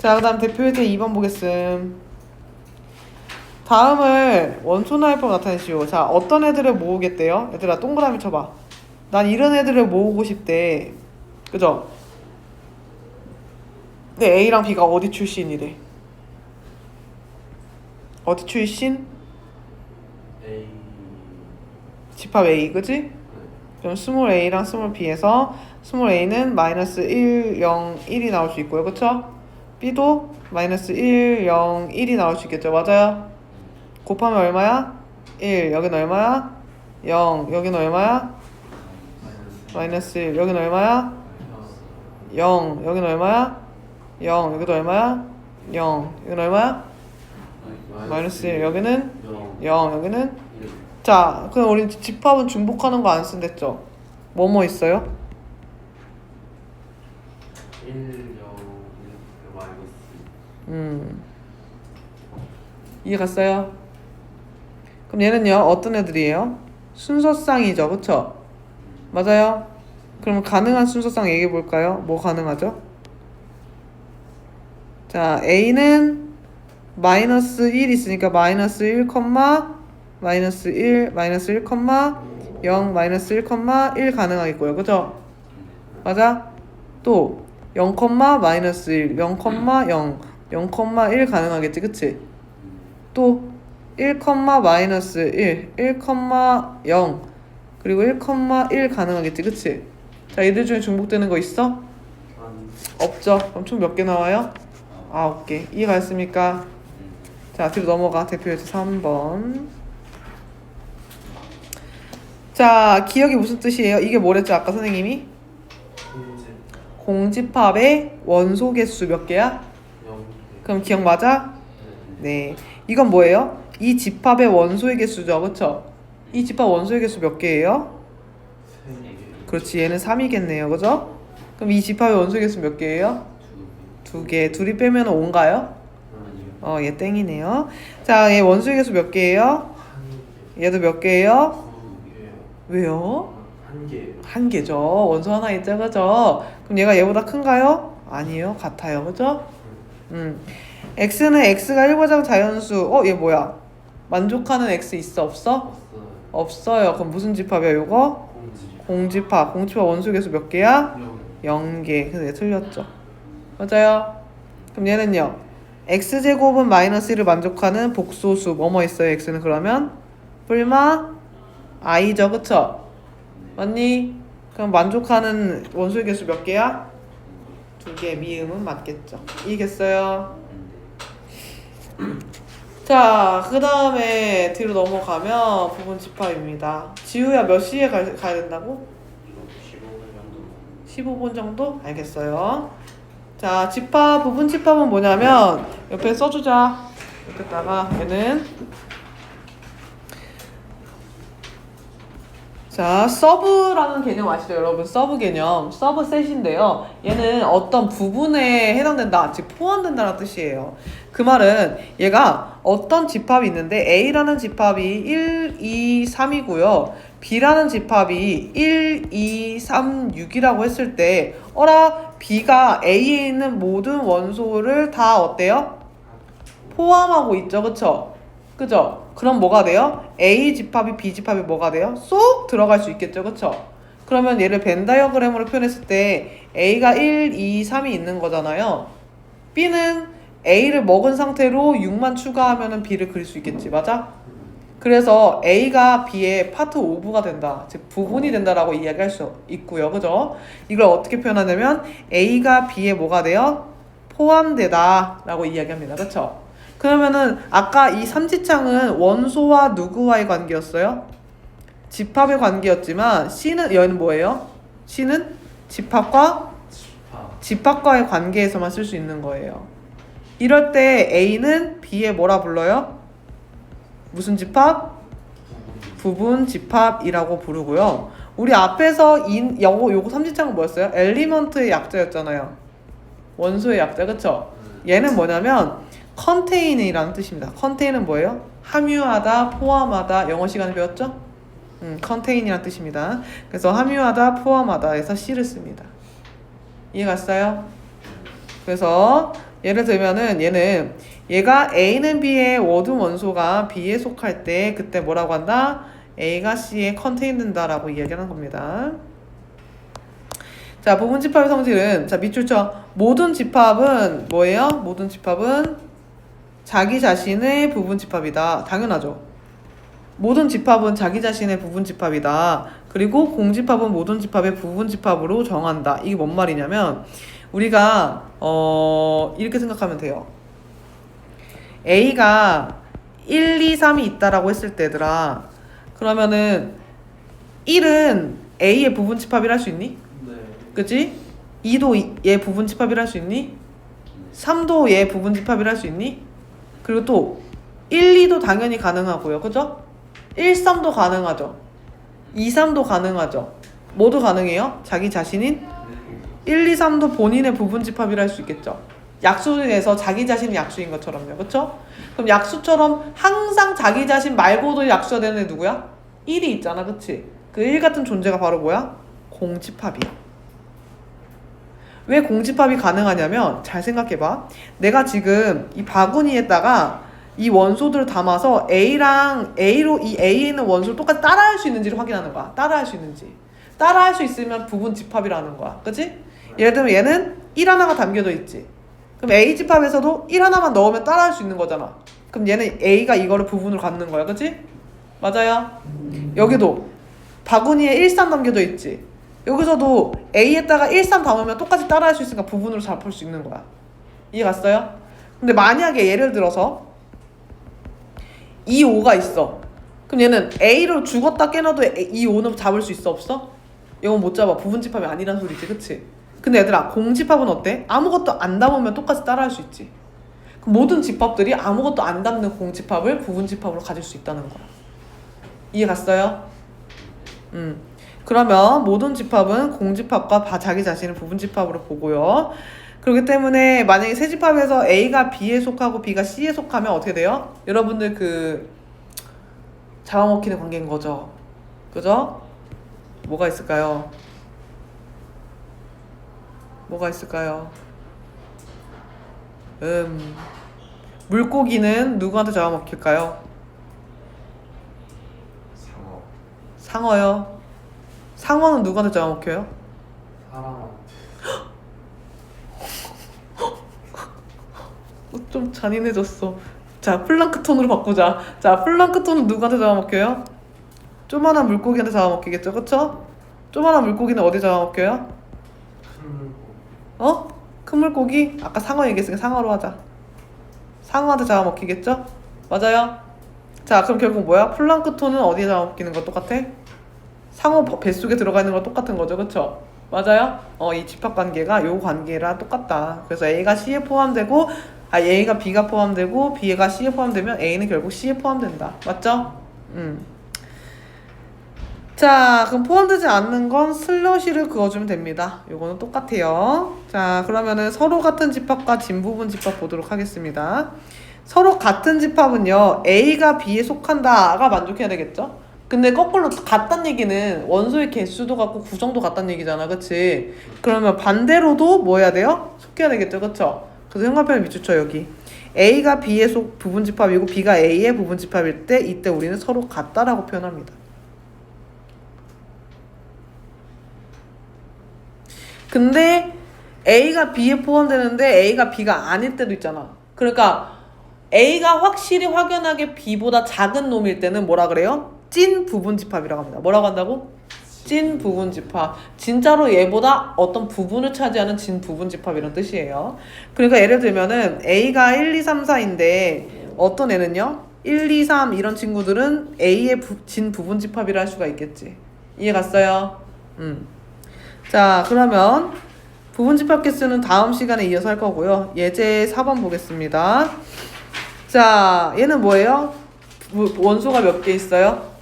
자, 그 다음 대표예제 2번 보겠음. 다음을 원소나 할법 나타내시오. 자, 어떤 애들을 모으겠대요? 얘들아, 동그라미 쳐봐. 난 이런 애들을 모으고 싶대. 그죠? 근데 A랑 B가 어디 출신이래? 어디 출신? A. 집합 A, 그지? 네. 그럼 스몰 A랑 스몰 B에서 스몰 A는 마이너스 1, 0, 1이 나올 수 있고요. 그쵸? B도 마이너스 1, 0, 1이 나올 수 있겠죠. 맞아요? 곱하면 얼마야? 1. 여기는 얼마야? 0. 여기는 얼마야? 마이너스 1. 여기는 얼마야? 0. 여기는 얼마야? 0. 여기도 얼마야? 0. 여기는 얼마야? 마이너스 1. 여기는 0. 여기는 자, 그럼 우리 집합은 중복하는 거 안 쓴댔죠? 뭐뭐 있어요? 1, 0, 1, 마이너스. 이해 갔어요? 그럼 얘는요, 어떤 애들이에요? 순서쌍이죠, 그쵸? 맞아요? 그럼 가능한 순서쌍 얘기해 볼까요? 뭐 가능하죠? 자, A는 마이너스 1 있으니까 마이너스 1, 마이너스 1, 마이너스 1, 0, 마이너스 1, 1 가능하겠고요. 그죠? 맞아? 또 0, 마이너스 1, 0, 0, 0, 1 가능하겠지, 그치? 또 1, 마이너스 1, 1, 0 그리고 1, 1 가능하겠지, 그치? 자, 얘들 중에 중복되는 거 있어? 없죠? 그럼 총 몇 개 나와요? 9개. 이해 갔습니까? 자, 뒤로 넘어가. 대표예제 3번. 자, 기억이 무슨 뜻이에요? 이게 뭐랬죠? 아까 선생님이? 공집합의 원소 개수 몇 개야? 0. 그럼 기억 맞아? 네. 이건 뭐예요? 이 집합의 원소의 개수죠. 그쵸? 이 집합 원소의 개수 몇 개예요? 그렇지. 얘는 3이겠네요. 그죠? 그럼 이 집합의 원소의 개수 몇 개예요? 2개. 둘이 빼면 5인가요? 얘 땡이네요. 자, 얘 원소의 개수 몇 개예요? 얘도 몇 개예요? 왜요? 한 개예요. 한 개죠. 원소 하나 있죠, 그죠? 그럼 얘가 얘보다 큰가요? 아니요, 같아요, 그죠? x는 x가 1과장 자연수. 얘 뭐야? 만족하는 x 있어, 없어? 없어요. 그럼 무슨 집합이야, 요거? 공집합. 공집합 원소 개수 몇 개야? 0개. 그래서 얘 틀렸죠. 맞아요. 그럼 얘는요, x제곱은 마이너스 1을 만족하는 복소수. 뭐뭐 있어요, x는 그러면? 뿔마 i죠, 그쵸? 맞니? 그럼 만족하는 원소의 개수 몇 개야? 2개. 미음은 맞겠죠. 이해겠어요? 자, 그 다음에 뒤로 넘어가면 부분 집합입니다. 지우야 몇 시에 가야 된다고? 15분 정도? 알겠어요. 자, 집합, 부분 집합은 뭐냐면 옆에 써주자. 옆에다가 얘는 자, 서브라는 개념 아시죠, 여러분? 서브 개념, 서브셋인데요. 얘는 어떤 부분에 해당된다, 즉 포함된다는 뜻이에요. 그 말은 얘가 어떤 집합이 있는데 A라는 집합이 1, 2, 3이고요. B라는 집합이 1, 2, 3, 6이라고 했을 때 B가 A에 있는 모든 원소를 다 어때요? 포함하고 있죠, 그쵸? 그죠? 그럼 뭐가 돼요? A 집합이 B 집합이 뭐가 돼요? 쏙 들어갈 수 있겠죠, 그쵸? 그러면 얘를 벤 다이어그램으로 표현했을 때 A가 1, 2, 3이 있는 거잖아요. B는 A를 먹은 상태로 6만 추가하면 B를 그릴 수 있겠지, 맞아? 그래서 A가 B의 파트 오브가 된다, 즉 부분이 된다라고 이야기할 수 있고요, 그죠? 이걸 어떻게 표현하냐면 A가 B에 뭐가 돼요? 포함되다 라고 이야기합니다, 그쵸? 그러면은 아까 이 삼지창은 원소와 누구와의 관계였어요? 집합의 관계였지만 C는 얘는 뭐예요? C는 집합과의 관계에서만 쓸 수 있는 거예요. 이럴 때 A는 B에 뭐라 불러요? 무슨 집합? 부분 집합이라고 부르고요. 우리 앞에서 요거 삼지창은 뭐였어요? 엘리먼트의 약자였잖아요. 원소의 약자, 그쵸? 얘는 뭐냐면 컨테인이라는 뜻입니다. 컨테인은 뭐예요? 함유하다, 포함하다. 영어 시간에 배웠죠? 컨테인이라는 뜻입니다. 그래서 함유하다, 포함하다 해서 C를 씁니다. 이해 갔어요? 그래서 예를 들면은 얘가 A는 B의 모든 원소가 B에 속할 때 그때 뭐라고 한다? A가 C에 컨테인된다라고 이야기하는 겁니다. 자, 부분 집합의 성질은 자, 밑줄 쳐. 모든 집합은 뭐예요? 모든 집합은 자기 자신의 부분 집합이다. 당연하죠. 모든 집합은 자기 자신의 부분 집합이다. 그리고 공집합은 모든 집합의 부분 집합으로 정한다. 이게 뭔 말이냐면 우리가 이렇게 생각하면 돼요. A가 1, 2, 3이 있다라고 했을 때 얘들아 그러면은 1은 A의 부분 집합이라 할 수 있니? 네. 그치? 2도 얘 부분 집합이라 할 수 있니? 3도 얘 부분 집합이라 할 수 있니? 그리고 또 1, 2도 당연히 가능하고요. 그죠? 1, 3도 가능하죠. 2, 3도 가능하죠. 모두 가능해요? 자기 자신인 1, 2, 3도 본인의 부분 집합이라 할 수 있겠죠. 약수에서 자기 자신이 약수인 것처럼요. 그쵸? 그럼 약수처럼 항상 자기 자신 말고도 약수가 되는 애 누구야? 1이 있잖아. 그치? 그 1 같은 존재가 바로 뭐야? 공집합이야. 왜 공집합이 가능하냐면 잘 생각해봐. 내가 지금 이 바구니에다가 이 원소들을 담아서 A로 이 A에 있는 원소를 똑같이 따라할 수 있는지를 확인하는 거야. 따라할 수 있는지. 따라할 수 있으면 부분 집합이라는 거야. 그치? 예를 들면 얘는 1 하나가 담겨져 있지. 그럼 A 집합에서도 1 하나만 넣으면 따라할 수 있는 거잖아. 그럼 얘는 A가 이거를 부분으로 갖는 거야. 그치? 맞아요? 여기도 바구니에 1, 3 담겨져 있지. 여기서도 A에다가 1, 3 담으면 똑같이 따라할 수 있으니까 부분으로 잡을 수 있는 거야. 이해 갔어요? 근데 만약에 예를 들어서 2, 5가 있어. 그럼 얘는 A로 죽었다 깨놔도 2, 5는 잡을 수 있어? 없어? 이건 못 잡아. 부분 집합이 아니란 소리지. 그치? 근데 얘들아 공집합은 어때? 아무것도 안 담으면 똑같이 따라할 수 있지. 그럼 모든 집합들이 아무것도 안 담는 공집합을 부분 집합으로 가질 수 있다는 거야. 이해 갔어요? 그러면 모든 집합은 공집합과 자기 자신을 부분 집합으로 보고요. 그렇기 때문에 만약에 세 집합에서 A가 B에 속하고 B가 C에 속하면 어떻게 돼요? 여러분들 그 잡아먹히는 관계인 거죠. 그죠? 뭐가 있을까요? 뭐가 있을까요? 물고기는 누구한테 잡아먹힐까요? 상어. 상어요. 상어는 누구한테 잡아먹혀요? 사람. 좀 잔인해졌어. 자, 플랑크톤으로 바꾸자. 자, 플랑크톤은 누구한테 잡아먹혀요? 조만한 물고기한테 잡아먹히겠죠, 그쵸? 조만한 물고기는 어디 잡아먹혀요? 큰 물고기. 어? 큰 물고기? 아까 상어 얘기했으니까 상어로 하자. 상어한테 잡아먹히겠죠? 맞아요? 자, 그럼 결국 뭐야? 플랑크톤은 어디에 잡아먹히는 거 똑같아? 상어 뱃속에 들어가 있는 거 똑같은 거죠, 그쵸? 맞아요? 이 집합관계가 요 관계랑 똑같다. 그래서 A가 C에 포함되고 A가 B가 포함되고 B가 C에 포함되면 A는 결국 C에 포함된다. 맞죠? 자, 그럼 포함되지 않는 건 슬러시를 그어주면 됩니다. 요거는 똑같아요. 자, 그러면은 서로 같은 집합과 진부분 집합 보도록 하겠습니다. 서로 같은 집합은요, A가 B에 속한다가 만족해야 되겠죠? 근데 거꾸로 같다는 얘기는 원소의 개수도 같고 구성도 같다는 얘기잖아. 그치? 그러면 반대로도 뭐 해야 돼요? 속해야 되겠죠. 그쵸? 그래서 형광펜을 밑줄쳐 여기. A가 B의 부분 집합이고 B가 A의 부분 집합일 때 이때 우리는 서로 같다라고 표현합니다. 근데 A가 B에 포함되는데 A가 B가 아닐 때도 있잖아. 그러니까 A가 확실히 확연하게 B보다 작은 놈일 때는 뭐라 그래요? 찐 부분 집합이라고 합니다. 뭐라고 한다고? 찐 부분 집합. 진짜로 얘보다 어떤 부분을 차지하는 진 부분 집합이란 뜻이에요. 그러니까 예를 들면은 A가 1, 2, 3, 4인데 어떤 애는요? 1, 2, 3 이런 친구들은 A의 진 부분 집합이라 할 수가 있겠지. 이해 갔어요? 자, 그러면 부분 집합 개수는 다음 시간에 이어서 할 거고요. 예제 4번 보겠습니다. 자, 얘는 뭐예요? 원소가 몇 개 있어요?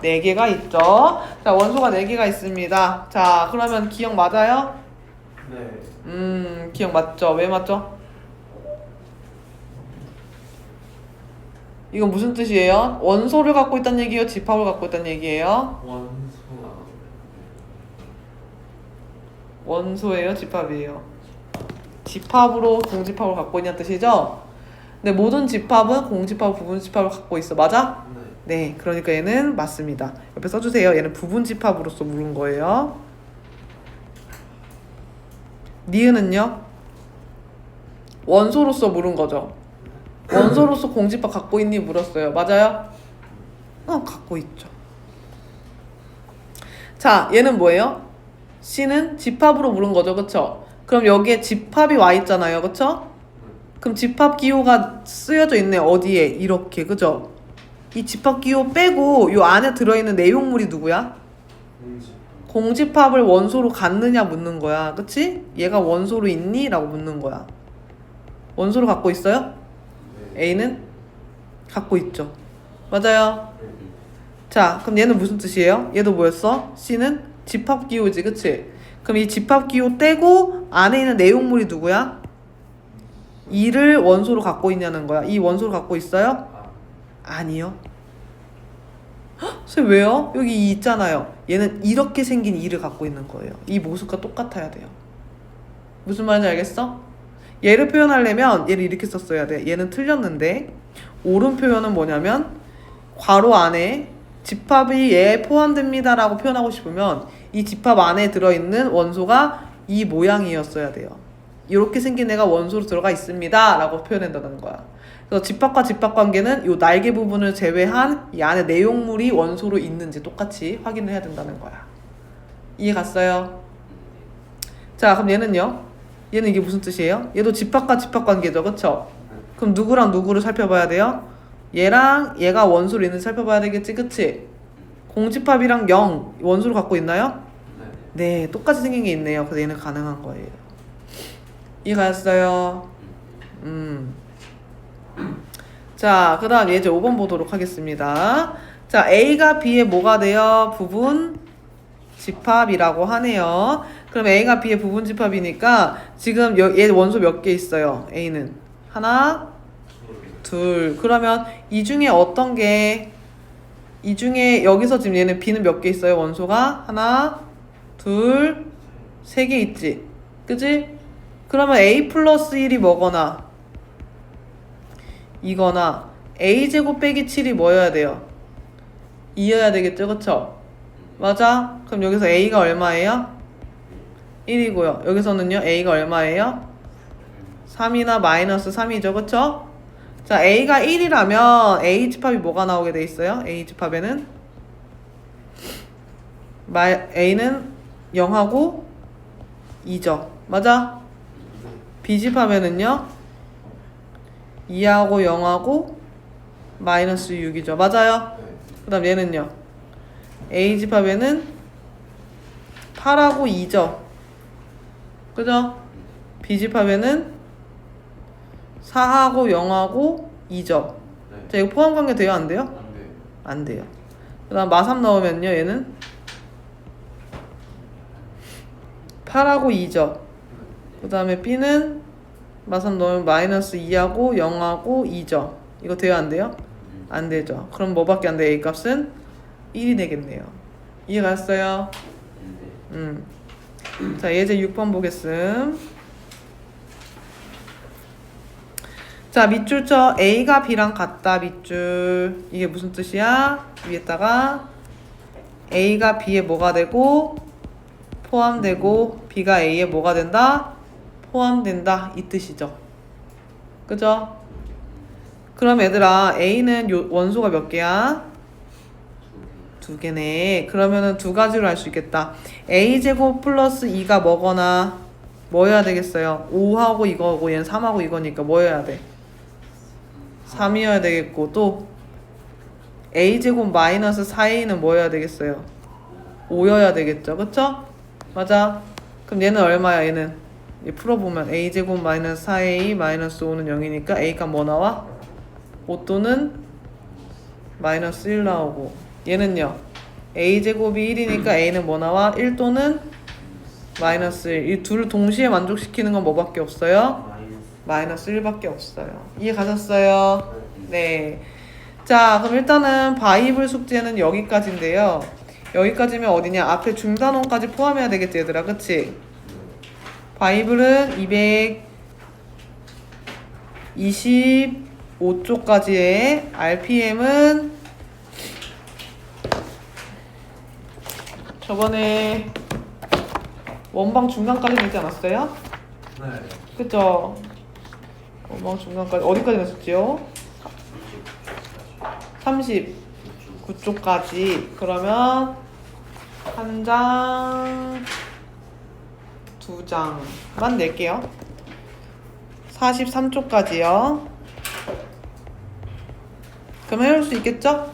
4개가 있죠. 자, 원소가 4개가 있습니다. 자, 그러면 기억 맞아요? 네. 기억 맞죠? 왜 맞죠? 이건 무슨 뜻이에요? 원소를 갖고 있다는 얘기예요? 집합을 갖고 있다는 얘기예요? 원소. 원소예요? 집합이에요? 집합으로 공집합을 갖고 있냐는 뜻이죠? 근데 모든 집합은 공집합, 부분집합을 갖고 있어. 맞아? 네. 네, 그러니까 얘는 맞습니다. 옆에 써주세요. 얘는 부분집합으로서 물은 거예요. 니은은요? 원소로서 물은 거죠. 원소로서 공집합 갖고 있니? 물었어요. 맞아요? 갖고 있죠. 자, 얘는 뭐예요? C는 집합으로 물은 거죠. 그쵸? 그럼 여기에 집합이 와 있잖아요. 그쵸? 그럼 집합 기호가 쓰여져 있네. 어디에? 이렇게. 그죠? 이 집합 기호 빼고 요 안에 들어있는 내용물이 누구야? 공집. 공집합을 원소로 갖느냐 묻는 거야. 그치? 얘가 원소로 있니? 라고 묻는 거야. 원소로 갖고 있어요? 네. A는 갖고 있죠. 맞아요. 네. 자, 그럼 얘는 무슨 뜻이에요? 얘도 뭐였어? C는 집합 기호지. 그치? 그럼 이 집합 기호 떼고 안에 있는 내용물이 누구야? 2를 원소로 갖고 있냐는 거야. 이 원소로 갖고 있어요? 아니요. 헉, 선생님 왜요? 여기 2 있잖아요. 얘는 이렇게 생긴 2를 갖고 있는 거예요. 이 모습과 똑같아야 돼요. 무슨 말인지 알겠어? 얘를 표현하려면 얘를 이렇게 썼어야 돼. 얘는 틀렸는데 옳은 표현은 뭐냐면 괄호 안에 집합이 얘에 포함됩니다 라고 표현하고 싶으면 이 집합 안에 들어있는 원소가 이 모양이었어야 돼요. 이렇게 생긴 애가 원소로 들어가 있습니다 라고 표현한다는 거야. 그래서 집합과 집합 관계는 이 날개 부분을 제외한 이 안에 내용물이 원소로 있는지 똑같이 확인을 해야 된다는 거야. 이해 갔어요? 자, 그럼 얘는요? 얘는 이게 무슨 뜻이에요? 얘도 집합과 집합 관계죠. 그쵸? 그럼 누구랑 누구를 살펴봐야 돼요? 얘랑 얘가 원소로 있는지 살펴봐야 되겠지. 그치? 공집합이랑 0 원소로 갖고 있나요? 네. 네, 똑같이 생긴 게 있네요. 그래서 얘는 가능한 거예요. 이해가셨어요? 자, 그 다음 이제 5번 보도록 하겠습니다. 자, A가 B의 뭐가 돼요? 부분 집합이라고 하네요. 그럼 A가 B의 부분 집합이니까 지금 얘 원소 몇 개 있어요? A는 하나, 둘. 그러면 이 중에 어떤 게, 이 중에 여기서 지금 얘는 B는 몇 개 있어요? 원소가 하나, 둘, 세 개 있지. 그지? 그러면 A 플러스 1이 뭐거나 이거나 A제곱 빼기 7이 뭐여야 돼요? 2여야 되겠죠? 그쵸? 맞아? 그럼 여기서 A가 얼마예요? 1이고요. 여기서는요 A가 얼마예요? 3이나 마이너스 3이죠. 그쵸? 자, A가 1이라면 A 집합이 뭐가 나오게 돼 있어요? A 집합에는 A는 0하고 2죠. 맞아? B 집합에는요 2하고 0하고 마이너스 6이죠. 맞아요? 네. 그 다음 얘는요 A 집합에는 8하고 2죠. 그죠? B 집합에는 4하고 0하고 2죠. 네. 자, 이거 포함 관계 돼요? 안 돼요? 안 돼. 안 돼요. 그 다음 마3 넣으면요 얘는 8하고 2죠. 그 다음에 B는 마3 넣으면 마이너스 2하고 0하고 2죠. 이거 돼요? 안 돼요? 안 되죠. 그럼 뭐밖에 안 돼요? A 값은 1이 되겠네요. 이해 갔어요? 자, 예제 6번 보겠음. 자, 밑줄 쳐. A가 B랑 같다. 밑줄. 이게 무슨 뜻이야? 위에다가 A가 B에 뭐가 되고 포함되고 B가 A에 뭐가 된다? 포함된다. 이 뜻이죠. 그죠? 그럼 얘들아 A는 원소가 몇 개야? 2개네. 그러면은 두 가지로 할 수 있겠다. A제곱 플러스 2가 뭐거나 뭐여야 되겠어요? 5하고 이거고 얘는 3하고 이거니까 뭐여야 돼? 3이어야 되겠고 또 A제곱 마이너스 4A는 뭐여야 되겠어요? 5여야 되겠죠. 그쵸? 맞아. 그럼 얘는 얼마야? 얘는 얘 풀어보면 A제곱 마이너스 4A 마이너스 5는 0이니까 A가 뭐 나와? 5 또는 마이너스 1 나오고 얘는요 A제곱이 1이니까 A는 뭐 나와? 1 또는 마이너스 1. 이 둘을 동시에 만족시키는 건 뭐밖에 없어요? 마이너스 1밖에 없어요. 이해 가셨어요? 네. 자, 그럼 일단은 바이블 숙제는 여기까지인데요. 여기까지면 어디냐? 앞에 중단원까지 포함해야 되겠지 얘들아. 그치? 바이블은 25쪽까지의 RPM은 저번에 원방 중간까지 되지 않았어요? 네. 그쵸? 원방 중간까지 어디까지 냈었지요? 39쪽까지. 그러면 한 장, 두 장만 낼게요. 43쪽까지요. 그럼 해올 수 있겠죠?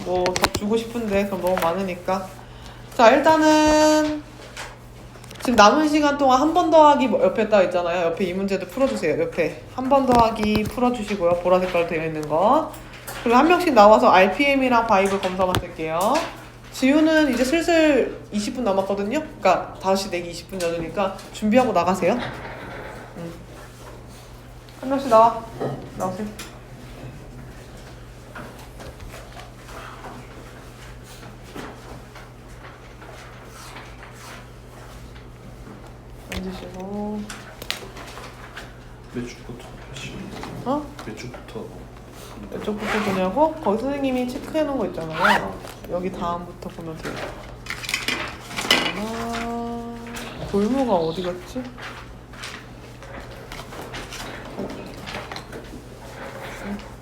뭐 더 주고 싶은데 그럼 너무 많으니까. 자, 일단은 지금 남은 시간 동안 한 번 더 하기 옆에 딱 있잖아요. 옆에 이 문제도 풀어주세요. 옆에 한 번 더 하기 풀어주시고요. 보라색깔로 되어 있는 거. 그리고 한 명씩 나와서 RPM이랑 바이블 검사만 쓸게요. 지우는 이제 슬슬 20분 남았거든요. 그러니까 다시 내기 20분 전이니까 준비하고 나가세요. 한 명씩 나오세요. 앉으시고. 몇 주부터 하시면 어? 몇 주부터 이쪽부터 보냐고? 거기 선생님이 체크해 놓은 거 있잖아요. 여기 다음부터 보면 돼요. 골무가 어디 갔지?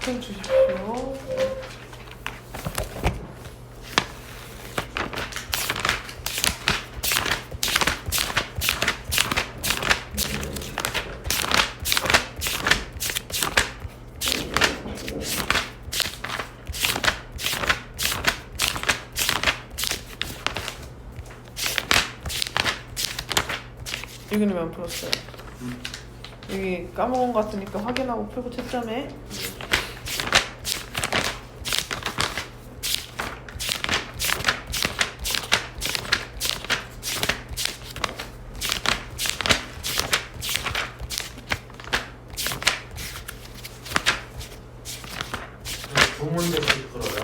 좀 주십시오. 여기는 왜 안 풀었어요? 여기 까먹은 것 같으니까 확인하고 풀고 채점해. 두 문제씩 풀어요.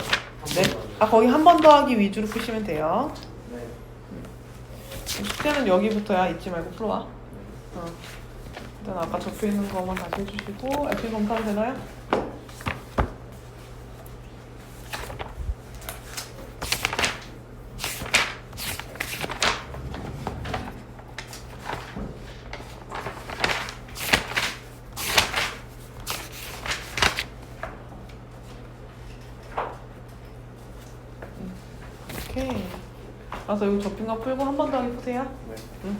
네. 아, 거기 한 번 더 하기 위주로 푸시면 돼요. 네. 숙제는 여기부터야. 잊지 말고 풀어와. 일단 아까 적혀 있는 거만 다시 해주시고. LP 검사는 되나요? 오케이. 알아서 여기 접힌 거 풀고 한 번 더 하기 푸세요. 네. 응.